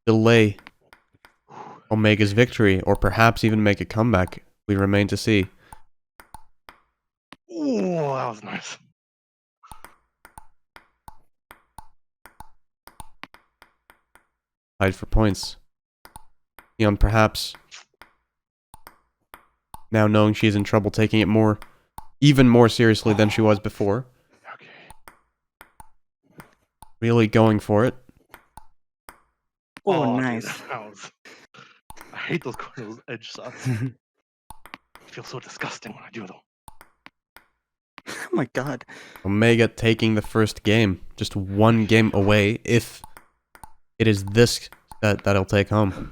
delay Omega's victory, or perhaps even make a comeback. We remain to see. Ooh, that was nice. Tied for points. Neon perhaps now knowing she's in trouble, taking it even more seriously than she was before. Okay. Really going for it. Oh, dude, nice. that was... I hate those edge shots. It feels so disgusting when I do them. Oh my god. Omega taking the first game. Just 1 game away if it is this that'll take home.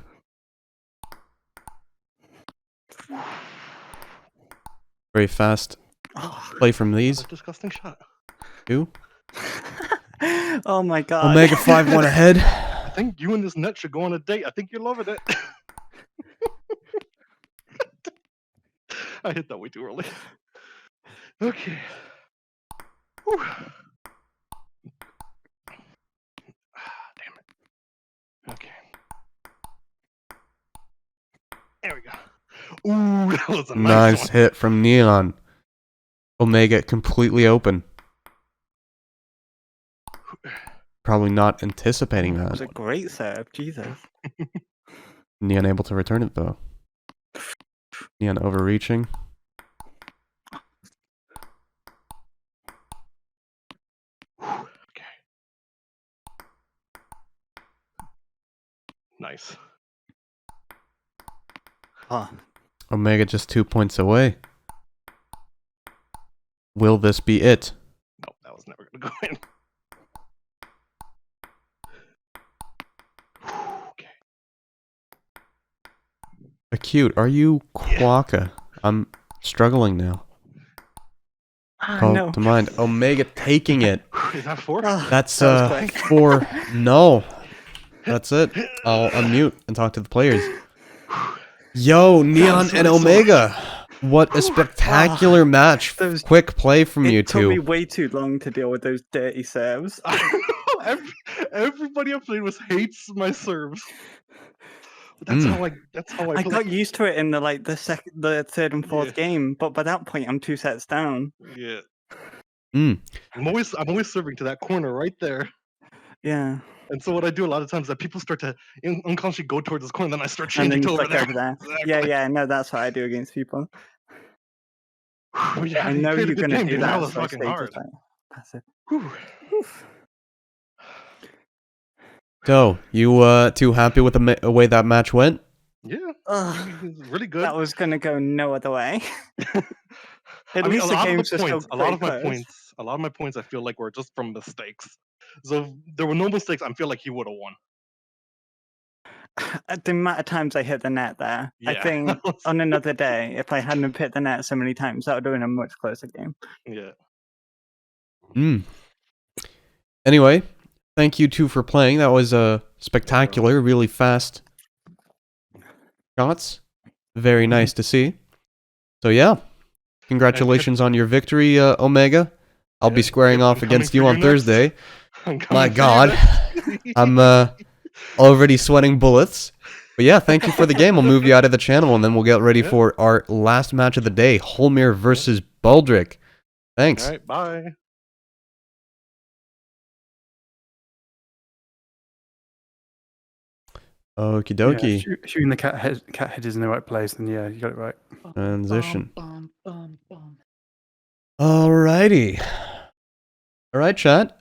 Very fast Oh, play from these That's a disgusting shot. two. oh my god. Omega 5-1 ahead. I think you and this net should go on a date. I think you're loving it. I hit that way too early. Okay. Whew. Damn it. Okay. There we go. Ooh, that was a nice one. hit from Neon. Omega completely open. Probably not anticipating That was that. a great serve. Jesus. Neon able to return it though. Neon overreaching. Okay. Nice. Oh, Omega just 2 points away. Will this be it? Nope, that was never gonna go in. Okay. Acute, are you Quokka? I'm struggling now. Call no. to mind. Omega taking it. Is that 4? That's That was quick. 4. No. That's it. I'll unmute and talk to the players. Yo, Neon and Omega. What a spectacular match. Those- Quick play from you It took me two. way too long to deal with those dirty serves. Everybody I played with hates my serves. That's how I I play. got used to it in the third and fourth game, but by that point I'm 2 sets down. Yeah. Mm. I'm always serving to that corner right there. Yeah. And so what I do a lot of times is that people start to unconsciously go towards this corner, then I start And changing then to you over flick there. over there. Exactly. Yeah, no, that's what I do against people. Oh, yeah, I you know played a you're good gonna game, do dude. That that, was so I fucking stay hard. just like passive. Whew. So, you too happy with the way that match went? Yeah, Ugh, it was really good. that was gonna go no other way. At I mean, least the games are still a lot of my pretty close. points, I feel like were just from mistakes. So if there were no mistakes, I feel like he would have won. The amount of times I hit the net there, I Yeah. think on another day, if I hadn't have hit the net so many times, that would have been a much closer game. Yeah. Mm. Anyway, thank you two for playing. That was spectacular, really fast shots. Very nice to see. So yeah, congratulations on your victory, Omega. I'll be squaring I'm off coming against for you on next. Thursday. I'm coming My for you God, next. I'm already sweating bullets. But yeah, thank you for the game. We'll move you out of the channel, and then we'll get ready for our last match of the day, Holmir versus Baldrickk. Thanks. All right, bye. Okie dokie. Yeah, shooting the cat head is in the right place, then yeah, you got it right. Transition. Alrighty. Alright, chat.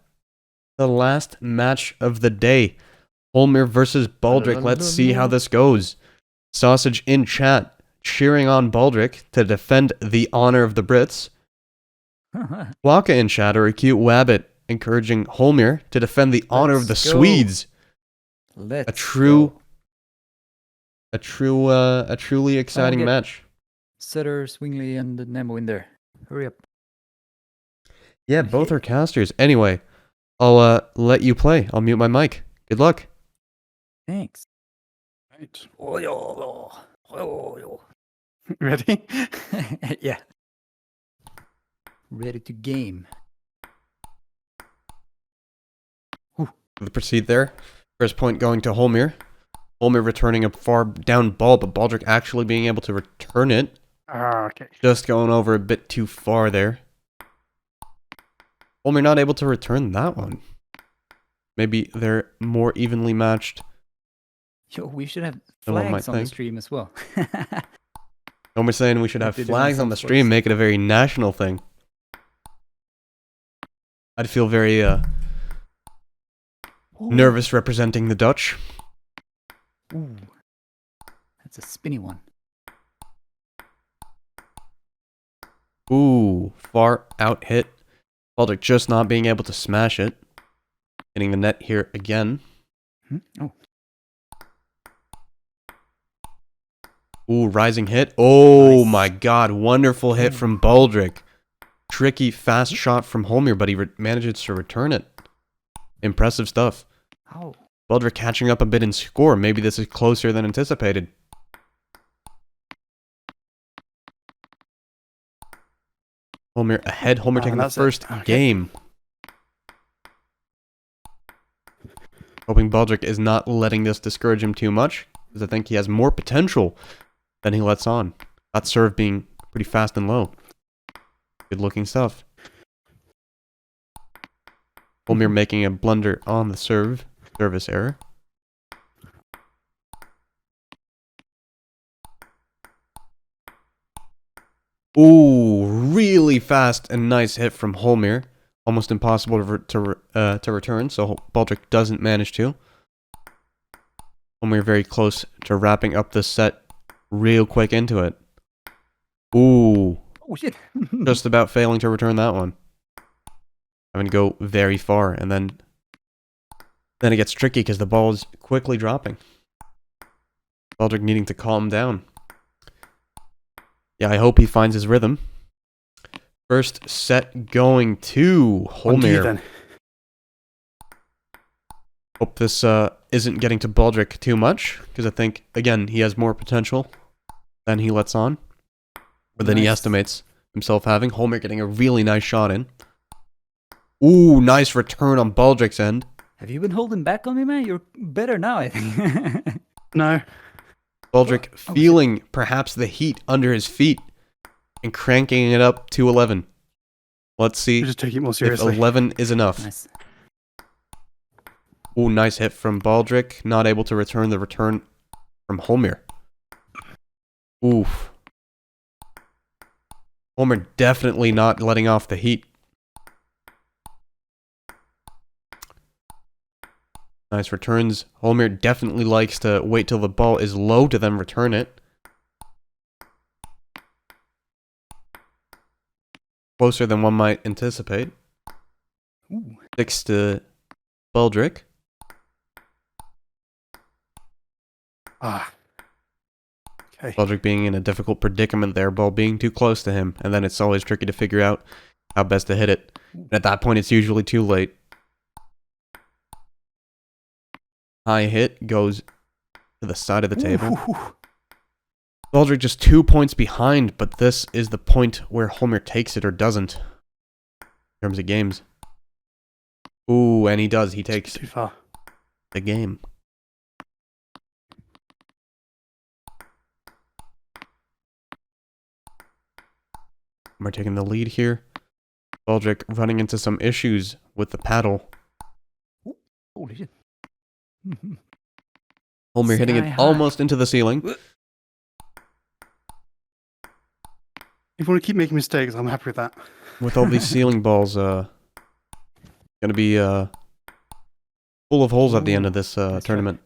The last match of the day. Holmir versus Baldrickk. Let's see how this goes. Sousagge in chat, cheering on Baldrickk to defend the honor of the Brits. Waka in chat, or a cute wabbit, encouraging Holmir to defend the honor of the Swedes. A truly exciting match. Sutter, Swingley, and Nemo in there. Hurry up. Yeah, both are casters. Anyway, I'll let you play. I'll mute my mic. Good luck. Thanks. Right. Oh, Ready? yeah. Ready to game. The proceed there. First point going to Holmir. Holmir returning a far down ball, but Baldrickk actually being able to return it. Okay. Just going over a bit too far there. Holmir not able to return that one. Maybe they're more evenly matched. Yo, we should have than one flags might on the think. stream as well. Holmir's saying we should Like have they do in flags on some the sports. stream, make it a very national thing. I'd feel very nervous representing the Dutch. Ooh. That's a spinny one. Ooh, far out hit. Baldrickk just not being able to smash it. Hitting the net here again. Oh. Ooh, rising hit. Oh Nice. my god, wonderful hit from Baldrickk. Tricky, fast shot from Holmir, but he manages to return it. Impressive stuff. Oh. Baldrickk catching up a bit in score. Maybe this is closer than anticipated. Holmir ahead. Holmir taking the that's it. first Okay. game. Hoping Baldrickk is not letting this discourage him too much, because I think he has more potential than he lets on. That serve being pretty fast and low. Good looking stuff. Holmir making a blunder on the service error. Ooh, really fast and nice hit from Holmir. Almost impossible to return, so Baldrickk doesn't manage to. Holmir very close to wrapping up this set real quick into it. Ooh. Oh shit. Just about failing to return that one. Having to go very far, and then it gets tricky because the ball is quickly dropping. Baldrickk needing to calm down. Yeah, I hope he finds his rhythm. First set going to Holmir. Then. Hope this isn't getting to Baldrickk too much, because I think, again, he has more potential than he lets on, or than he estimates himself having. Holmir getting a really nice shot in. Ooh, nice return on Baldrick's end. Have you been holding back on me, man? You're better now, I think. No. Baldrickk feeling perhaps the heat under his feet and cranking it up to 11. Let's see Just take it more if seriously. 11 is enough. Nice. Ooh, nice hit from Baldrickk. Not able to return the return from Holmir. Oof. Holmir definitely not letting off the heat. Nice returns. Holmir definitely likes to wait till the ball is low to then return it. Closer than one might anticipate. Ooh. 6 to Baldrickk. Ah. Okay. Baldrickk being in a difficult predicament there, ball being too close to him, and then it's always tricky to figure out how best to hit it. And at that point, it's usually too late. High hit goes to the side of the table. Baldrickk just 2 points behind, but this is the point where Holmir takes it or doesn't. In terms of games. Ooh, and he does. He takes Too far. the game. Holmir taking the lead here. Baldrickk running into some issues with the paddle. Holy shit. Holmir hitting Sky it high. almost into the ceiling. If you want to keep making mistakes, I'm happy with that. With all these ceiling balls, gonna be full of holes at the end of this Nice try. tournament.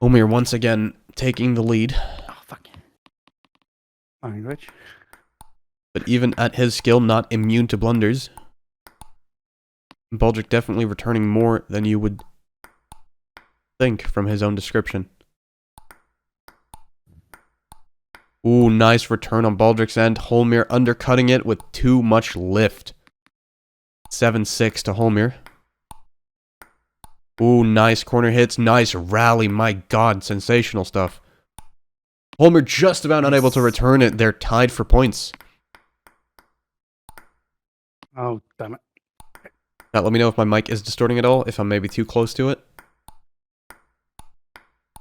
Holmir once again taking the lead, Oh, fuck. Language. but even at his skill, not immune to blunders. Baldrickk definitely returning more than you would think from his own description. Ooh, nice return on Baldrick's end. Holmir undercutting it with too much lift. 7-6 to Holmir. Ooh, nice corner hits. Nice rally. My God, sensational stuff. Holmir just about unable to return it. They're tied for points. Oh, damn it. Now, let me know if my mic is distorting at all, if I'm maybe too close to it.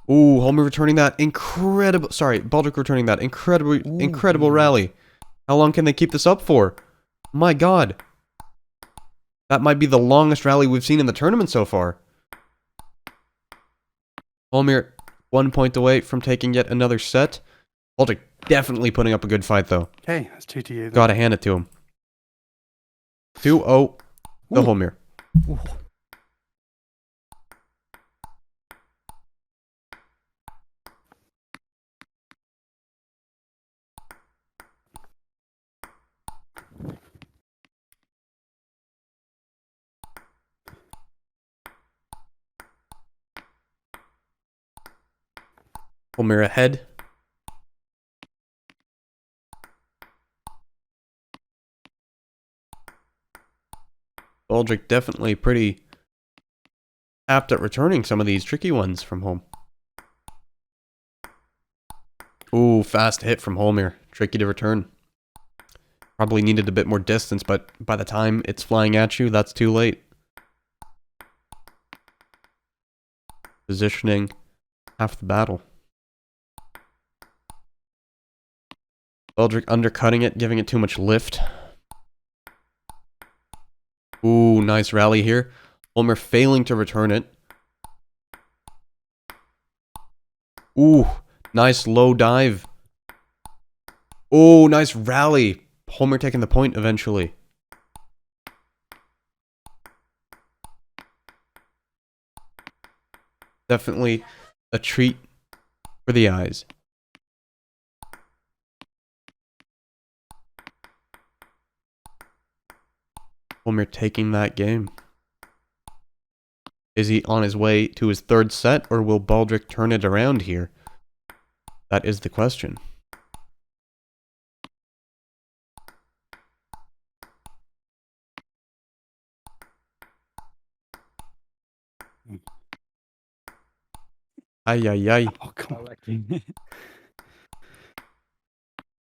Ooh, Holmir returning that incredible... Sorry, Baldrickk returning that incredible rally. How long can they keep this up for? My God. That might be the longest rally we've seen in the tournament so far. Holmir 1 point away from taking yet another set. Baldrickk definitely putting up a good fight, though. Okay, that's 2 to you. Then. Gotta hand it to him. 2-0 to Holmir. Ooh. Holmir ahead. Baldrickk definitely pretty apt at returning some of these tricky ones from home. Ooh, fast hit from Holmir. Tricky to return. Probably needed a bit more distance, but by the time it's flying at you, that's too late. Positioning, half the battle. Baldrickk undercutting it, giving it too much lift. Ooh, nice rally here. Holmir failing to return it. Ooh, nice low dive. Ooh, nice rally. Holmir taking the point eventually. Definitely a treat for the eyes. Holmir taking that game. Is he on his way to his third set, or will Baldrickk turn it around here? That is the question. Ay, ay, ay. Oh, come on.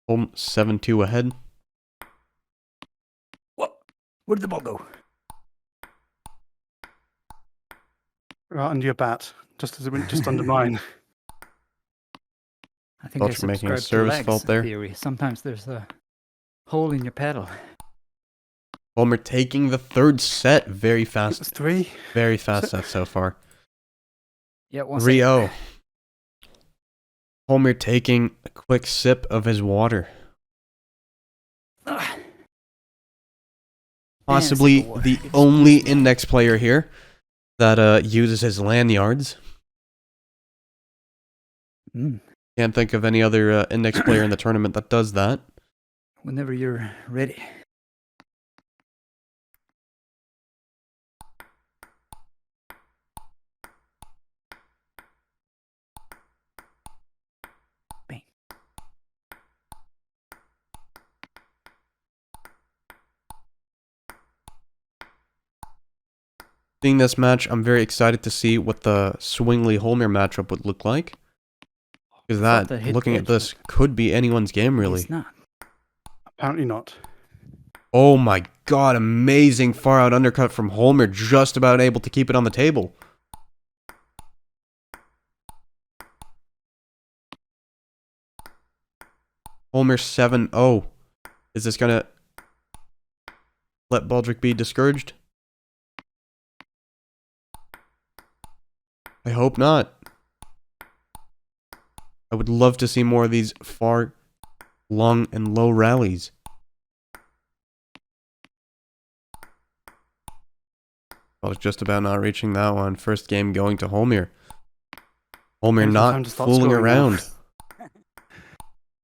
Home 7-2 ahead. What? Where did the ball go? Right under your bat, just as it went just under mine. I think I Baldrickk making a subscribe to service legs fault there. theory. Sometimes there's a hole in your pedal. Holmir taking the third set. Very fast. It's 3. Very fast set so far. Yeah, 3-0. Holmir taking a quick sip of his water. Possibly the only index player here that uses his lanyards. Can't think of any other index player in the tournament that does that. Whenever you're ready. Bang. Seeing this match, I'm very excited to see what the Swingley Holmir matchup would look like. Because that, looking at this, could be anyone's game, really. It's not. Apparently not. Oh my god, amazing far out undercut from Holmir, just about able to keep it on the table. Holmir 7-0. Is this gonna let Baldrickk be discouraged? I hope not. I would love to see more of these far, long, and low rallies. Baldrickk just about not reaching that one. First game going to Holmir. Holmir not fooling around.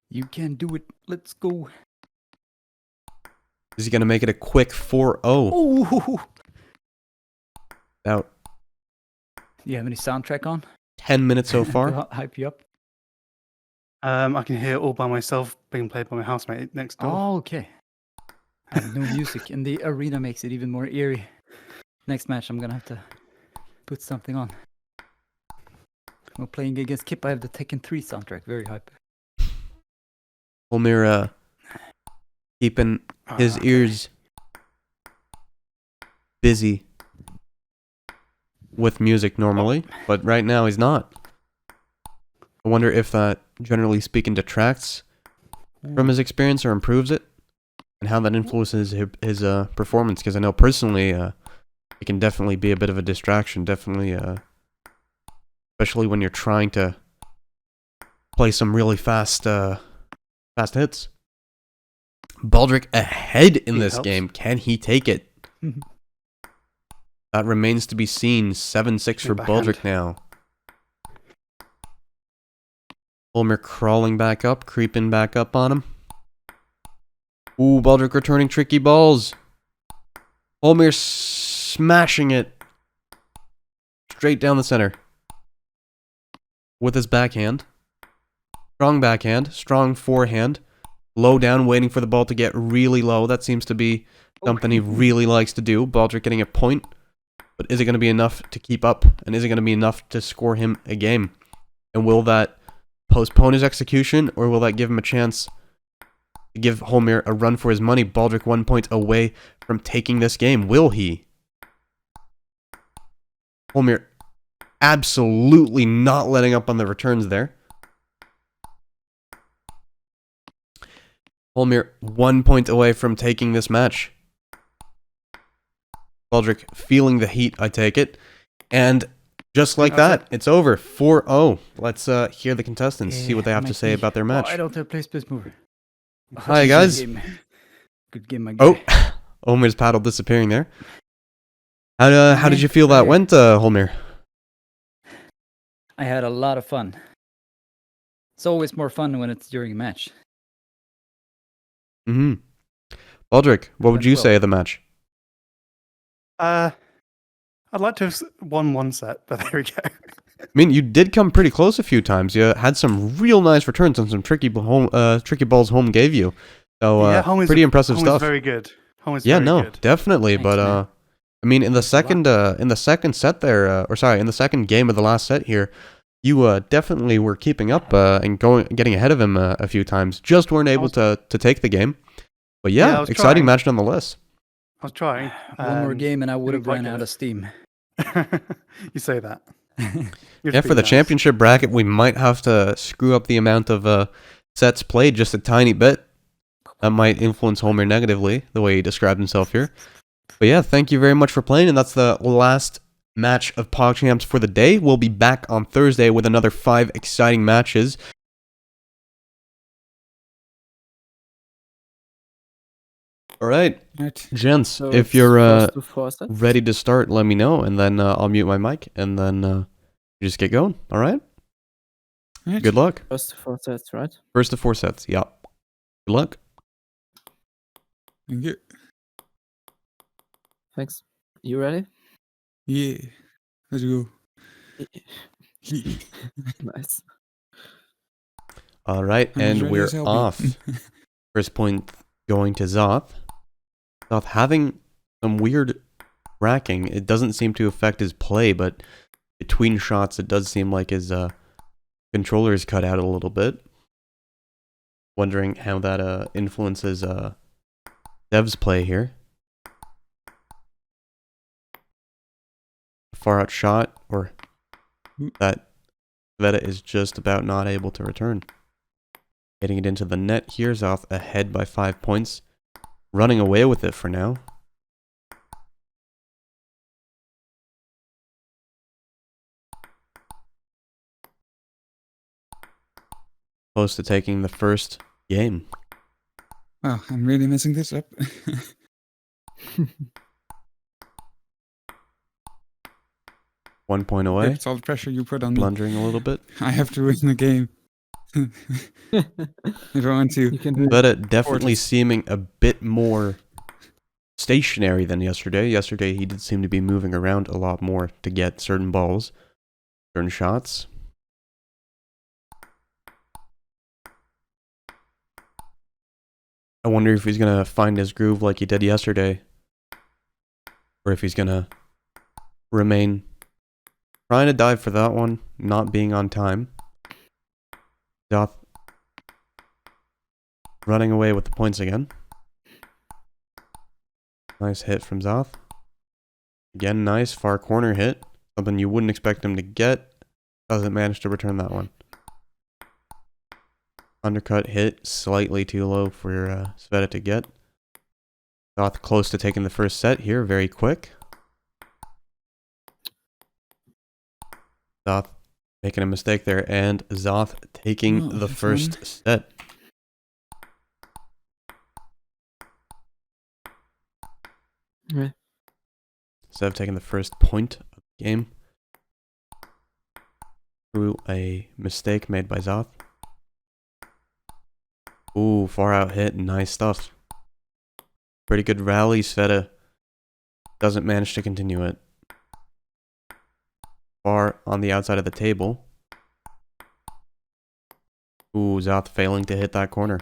You can do it. Let's go. Is he going to make it a quick 4-0? Oh. Out. Do you have any soundtrack on? 10 minutes so far. To hype you up. I can hear all by myself being played by my housemate next door. Oh, okay. I have no music, and the arena makes it even more eerie. Next match, I'm gonna have to put something on. We're playing against Kip. I have the Tekken 3 soundtrack. Very hype. Holmir keeping his ears busy with music normally, but right now he's not. I wonder if that, generally speaking, detracts from his experience or improves it, and how that influences his performance, because I know personally it can definitely be a bit of a distraction, definitely, especially when you're trying to play some really fast hits. Baldrickk ahead in this game. Can he take it? That remains to be seen. 7-6 for Baldrickk now. Holmir crawling back up, creeping back up on him. Ooh, Baldrickk returning tricky balls. Holmir smashing it straight down the center with his backhand. Strong backhand, strong forehand. Low down, waiting for the ball to get really low. That seems to be something he really likes to do. Baldrickk getting a point. But is it going to be enough to keep up? And is it going to be enough to score him a game? And will that postpone his execution, or will that give him a chance to give Holmir a run for his money? Baldrickk 1 point away from taking this game. Will he? Holmir absolutely not letting up on the returns there. Holmir 1 point away from taking this match. Baldrickk feeling the heat, I take it. And just like that, it's over. 4-0. Let's hear the contestants, see what they have to say about their match. Oh, I don't have place mover. Hi, guys. Good game, my guy. Oh, Holmir's paddle disappearing there. How did you feel that went, Holmir? I had a lot of fun. It's always more fun when it's during a match. Mm-hmm. Baldrickk, what would you say of the match? I'd like to have won one set, but there we go. I mean, you did come pretty close a few times. You had some real nice returns and some tricky balls home gave you. So, Yeah, pretty impressive stuff. Very good. Yeah, no, good. definitely. Thanks, But man. I mean, in the second set there, in the second game of the last set here, you definitely were keeping up and getting ahead of him a few times. Just weren't able to take the game. But yeah, exciting match nonetheless. I was trying. One more game and I would have didn't quite run get out it. of steam. You say that. Yeah, for the championship bracket, we might have to screw up the amount of sets played just a tiny bit. That might influence Holmir negatively, the way he described himself here. But yeah, thank you very much for playing, and that's the last match of PongChamps for the day. We'll be back on Thursday with another 5 exciting matches. Alright, gents, So if it's you're first to four sets? ready to start, let me know, and then I'll mute my mic, and then just get going, alright? Right. Good luck. First to four sets, right? First to 4 sets, yeah. Good luck. Thank you. Thanks. You ready? Yeah. Let's go. Nice. Alright, I'm as and ready we're as I'll be. off. First point going to Xath. Xath having some weird racking. It doesn't seem to affect his play, but between shots it does seem like his controller is cut out a little bit. Wondering how that influences Dev's play here. Far out shot, or that Veta is just about not able to return. Getting it into the net here. Xath ahead by 5 points. Running away with it for now. Close to taking the first game. Wow, I'm really messing this up. 1 point away. It's all the pressure you put on me. Blundering a little bit. I have to win the game. If I want to. You can do it. Veta definitely Gorgeous. seeming a bit more stationary than yesterday. Yesterday he did seem to be moving around a lot more to get certain balls, certain shots. I wonder if he's going to find his groove like he did yesterday. Or if he's going to remain trying to dive for that one, not being on time. Xath running away with the points again. Nice hit from Xath. Again, nice far corner hit. Something you wouldn't expect him to get. Doesn't manage to return that one. Undercut hit, slightly too low for Sveta to get. Xath close to taking the first set here, very quick. Xath making a mistake there, and Xath taking Oh, the that's first one. set. Right. Instead of taking the first point of the game through a mistake made by Xath. Ooh, far out hit, nice stuff. Pretty good rally. Sveta doesn't manage to continue it. Far on the outside of the table. Ooh, Xath failing to hit that corner.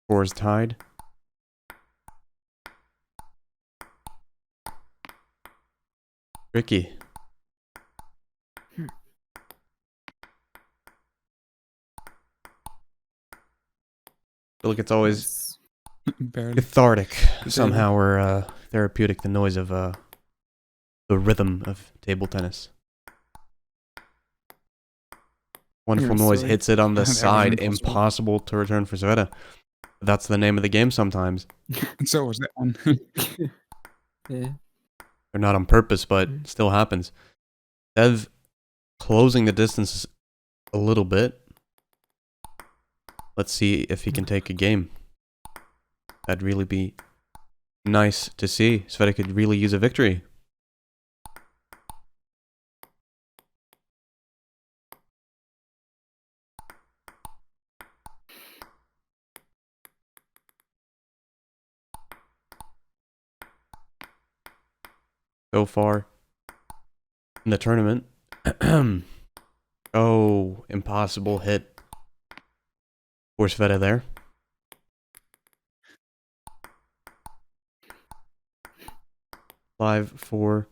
Scores tied. Tricky. feel like it's always Barely. cathartic somehow, or therapeutic, the noise of the rhythm of table tennis. Wonderful noise sorry. hits it on the That was side. impossible. Impossible to return for Sveta. That's the name of the game sometimes. And so was that one. Yeah. They're not on purpose, but still happens. Dev closing the distance a little bit. Let's see if he can take a game. That'd really be nice to see. Sveta could really use a victory. So far in the tournament. Oh, impossible hit for Sveta there. Live for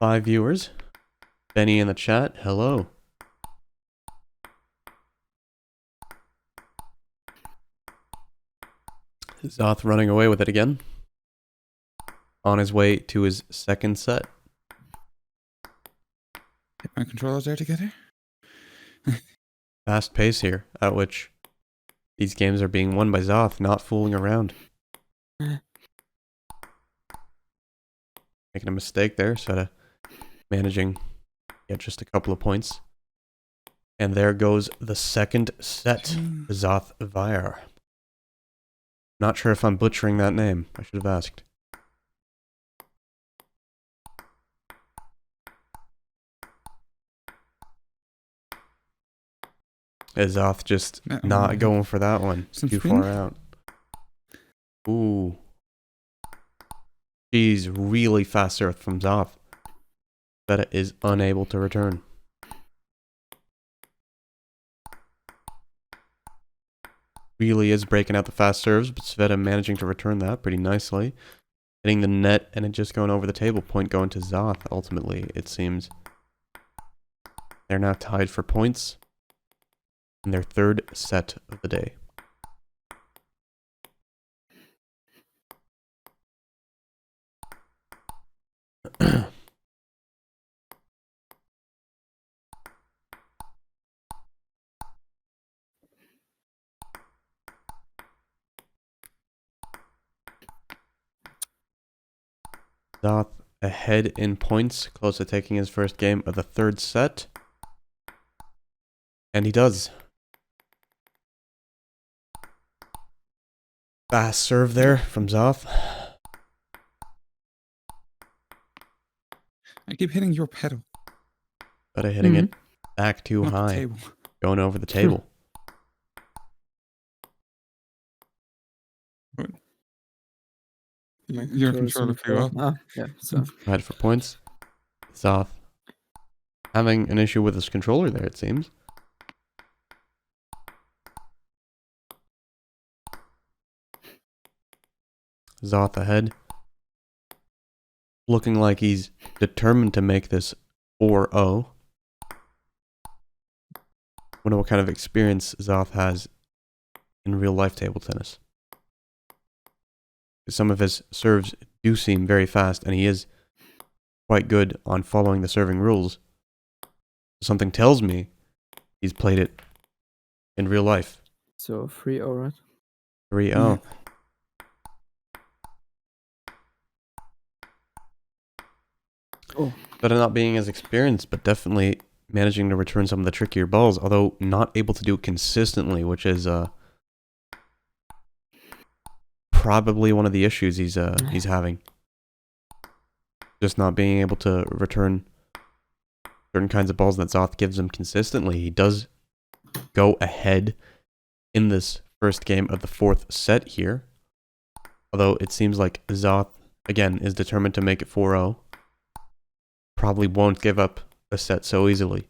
5 viewers. Benny in the chat, hello. Zoth running away with it again. On his way to his second set. Get my controllers there together. Fast pace here, at which these games are being won by Zoth, not fooling around. Making a mistake there, Sveta managing just a couple of points. And there goes the second set for Xathviar. Not sure if I'm butchering that name. I should have asked. Zoth just not going for that one. Too far out. Ooh. Jeez, really fast serve from Zoth. Sveta is unable to return. Really is breaking out the fast serves, but Sveta managing to return that pretty nicely. Hitting the net and it just going over the table. Point going to Zoth, ultimately, it seems. They're now tied for points in their third set of the day. Zoth ahead in points, close to taking his first game of the third set. And he does. Fast serve there from Zoth. I keep hitting your pedal. But hitting it back too Not the high. table. Going over the table. Your controller pretty well. Ah, yeah, so. Tied for points. Zoth having an issue with his controller there, it seems. Zoth ahead. Looking like he's determined to make this 4-0. Wonder what kind of experience Zoth has in real life table tennis. Some of his serves do seem very fast, and he is quite good on following the serving rules. Something tells me he's played it in real life. So 3-0, right? 3-0. Oh. But not being as experienced, but definitely managing to return some of the trickier balls, although not able to do it consistently, which is probably one of the issues he's having. Just not being able to return certain kinds of balls that Zoth gives him consistently. He does go ahead in this first game of the fourth set here. Although it seems like Zoth, again, is determined to make it 4-0. Probably won't give up a set so easily.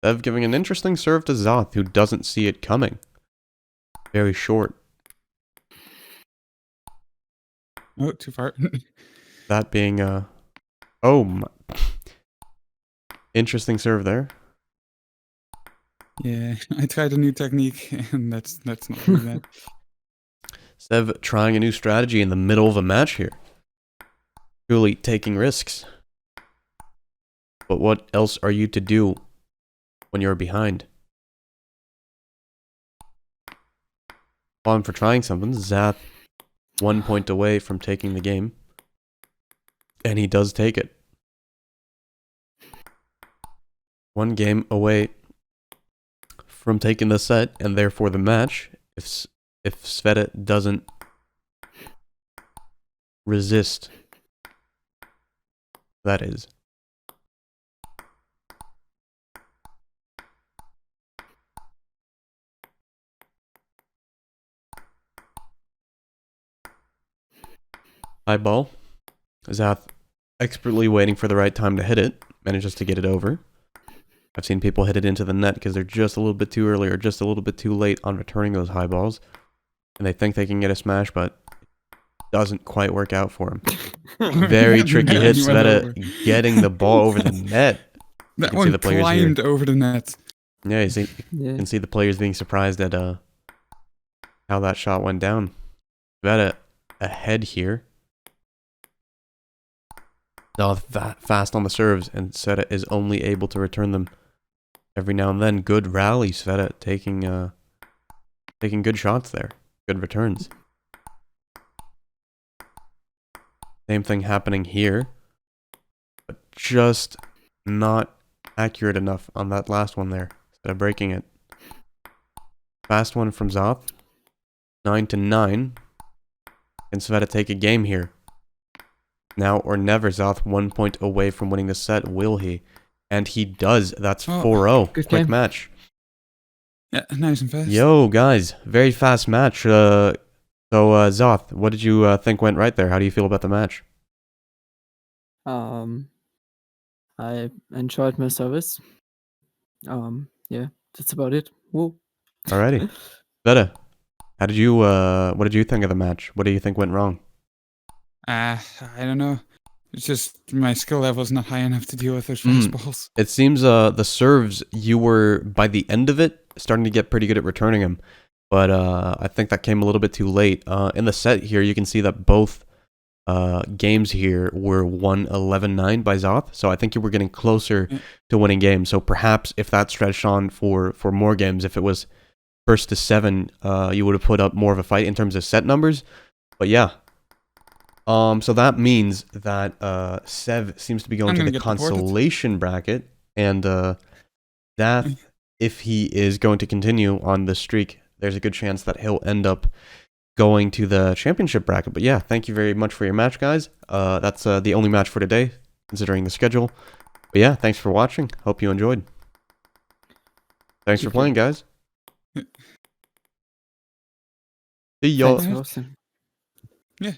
Dev giving an interesting serve to Zoth, who doesn't see it coming. Very short. Oh, too far. That being, oh my. Interesting serve there. Yeah, I tried a new technique, and that's not really that. Sev trying a new strategy in the middle of a match here. Truly taking risks. But what else are you to do when you're behind? On for trying something. Xath 1 point away from taking the game. And he does take it. 1 game away from taking the set and therefore the match. If Sveta doesn't resist, that is. High ball. Xath expertly waiting for the right time to hit it. Manages to get it over. I've seen people hit it into the net because they're just a little bit too early or just a little bit too late on returning those high balls. And they think they can get a smash, but it doesn't quite work out for him. Very tricky Yeah, hit. he went over. Sveta getting the ball over the net. That can see one the players climbed here. over the net. Yeah, you can see the players being surprised at how that shot went down. Sveta ahead here. Now fast on the serves, and Sveta is only able to return them every now and then. Good rally, Sveta taking good shots there. Good returns. Same thing happening here, but just not accurate enough on that last one there. Instead of breaking it. Fast one from Xath. 9-9. Can Sveta take a game here? Now or never. Xath 1 point away from winning the set. Will he? And he does. That's 4-0. Good Quick game. match. Yeah, nice and fast. Yo, guys. Very fast match. So, Xath, what did you think went right there? How do you feel about the match? I enjoyed my service. Yeah, that's about it. Woo. Alrighty. Sveta, what did you think of the match? What do you think went wrong? I don't know. It's just my skill level is not high enough to deal with those fastballs. It seems the serves, you were, by the end of it, starting to get pretty good at returning them. But I think that came a little bit too late. In the set here, you can see that both games here were won 11-9 by Xath. So I think you were getting closer to winning games. So perhaps if that stretched on for more games, if it was first to 7, you would have put up more of a fight in terms of set numbers. But yeah. So that means that Sev seems to be going to the consolation bracket, and that if he is going to continue on this streak, there's a good chance that he'll end up going to the championship bracket. But yeah, thank you very much for your match, guys. That's the only match for today, considering the schedule. But yeah, thanks for watching. Hope you enjoyed. Thanks for playing, guys. See y'all. Thanks for hosting. Yeah.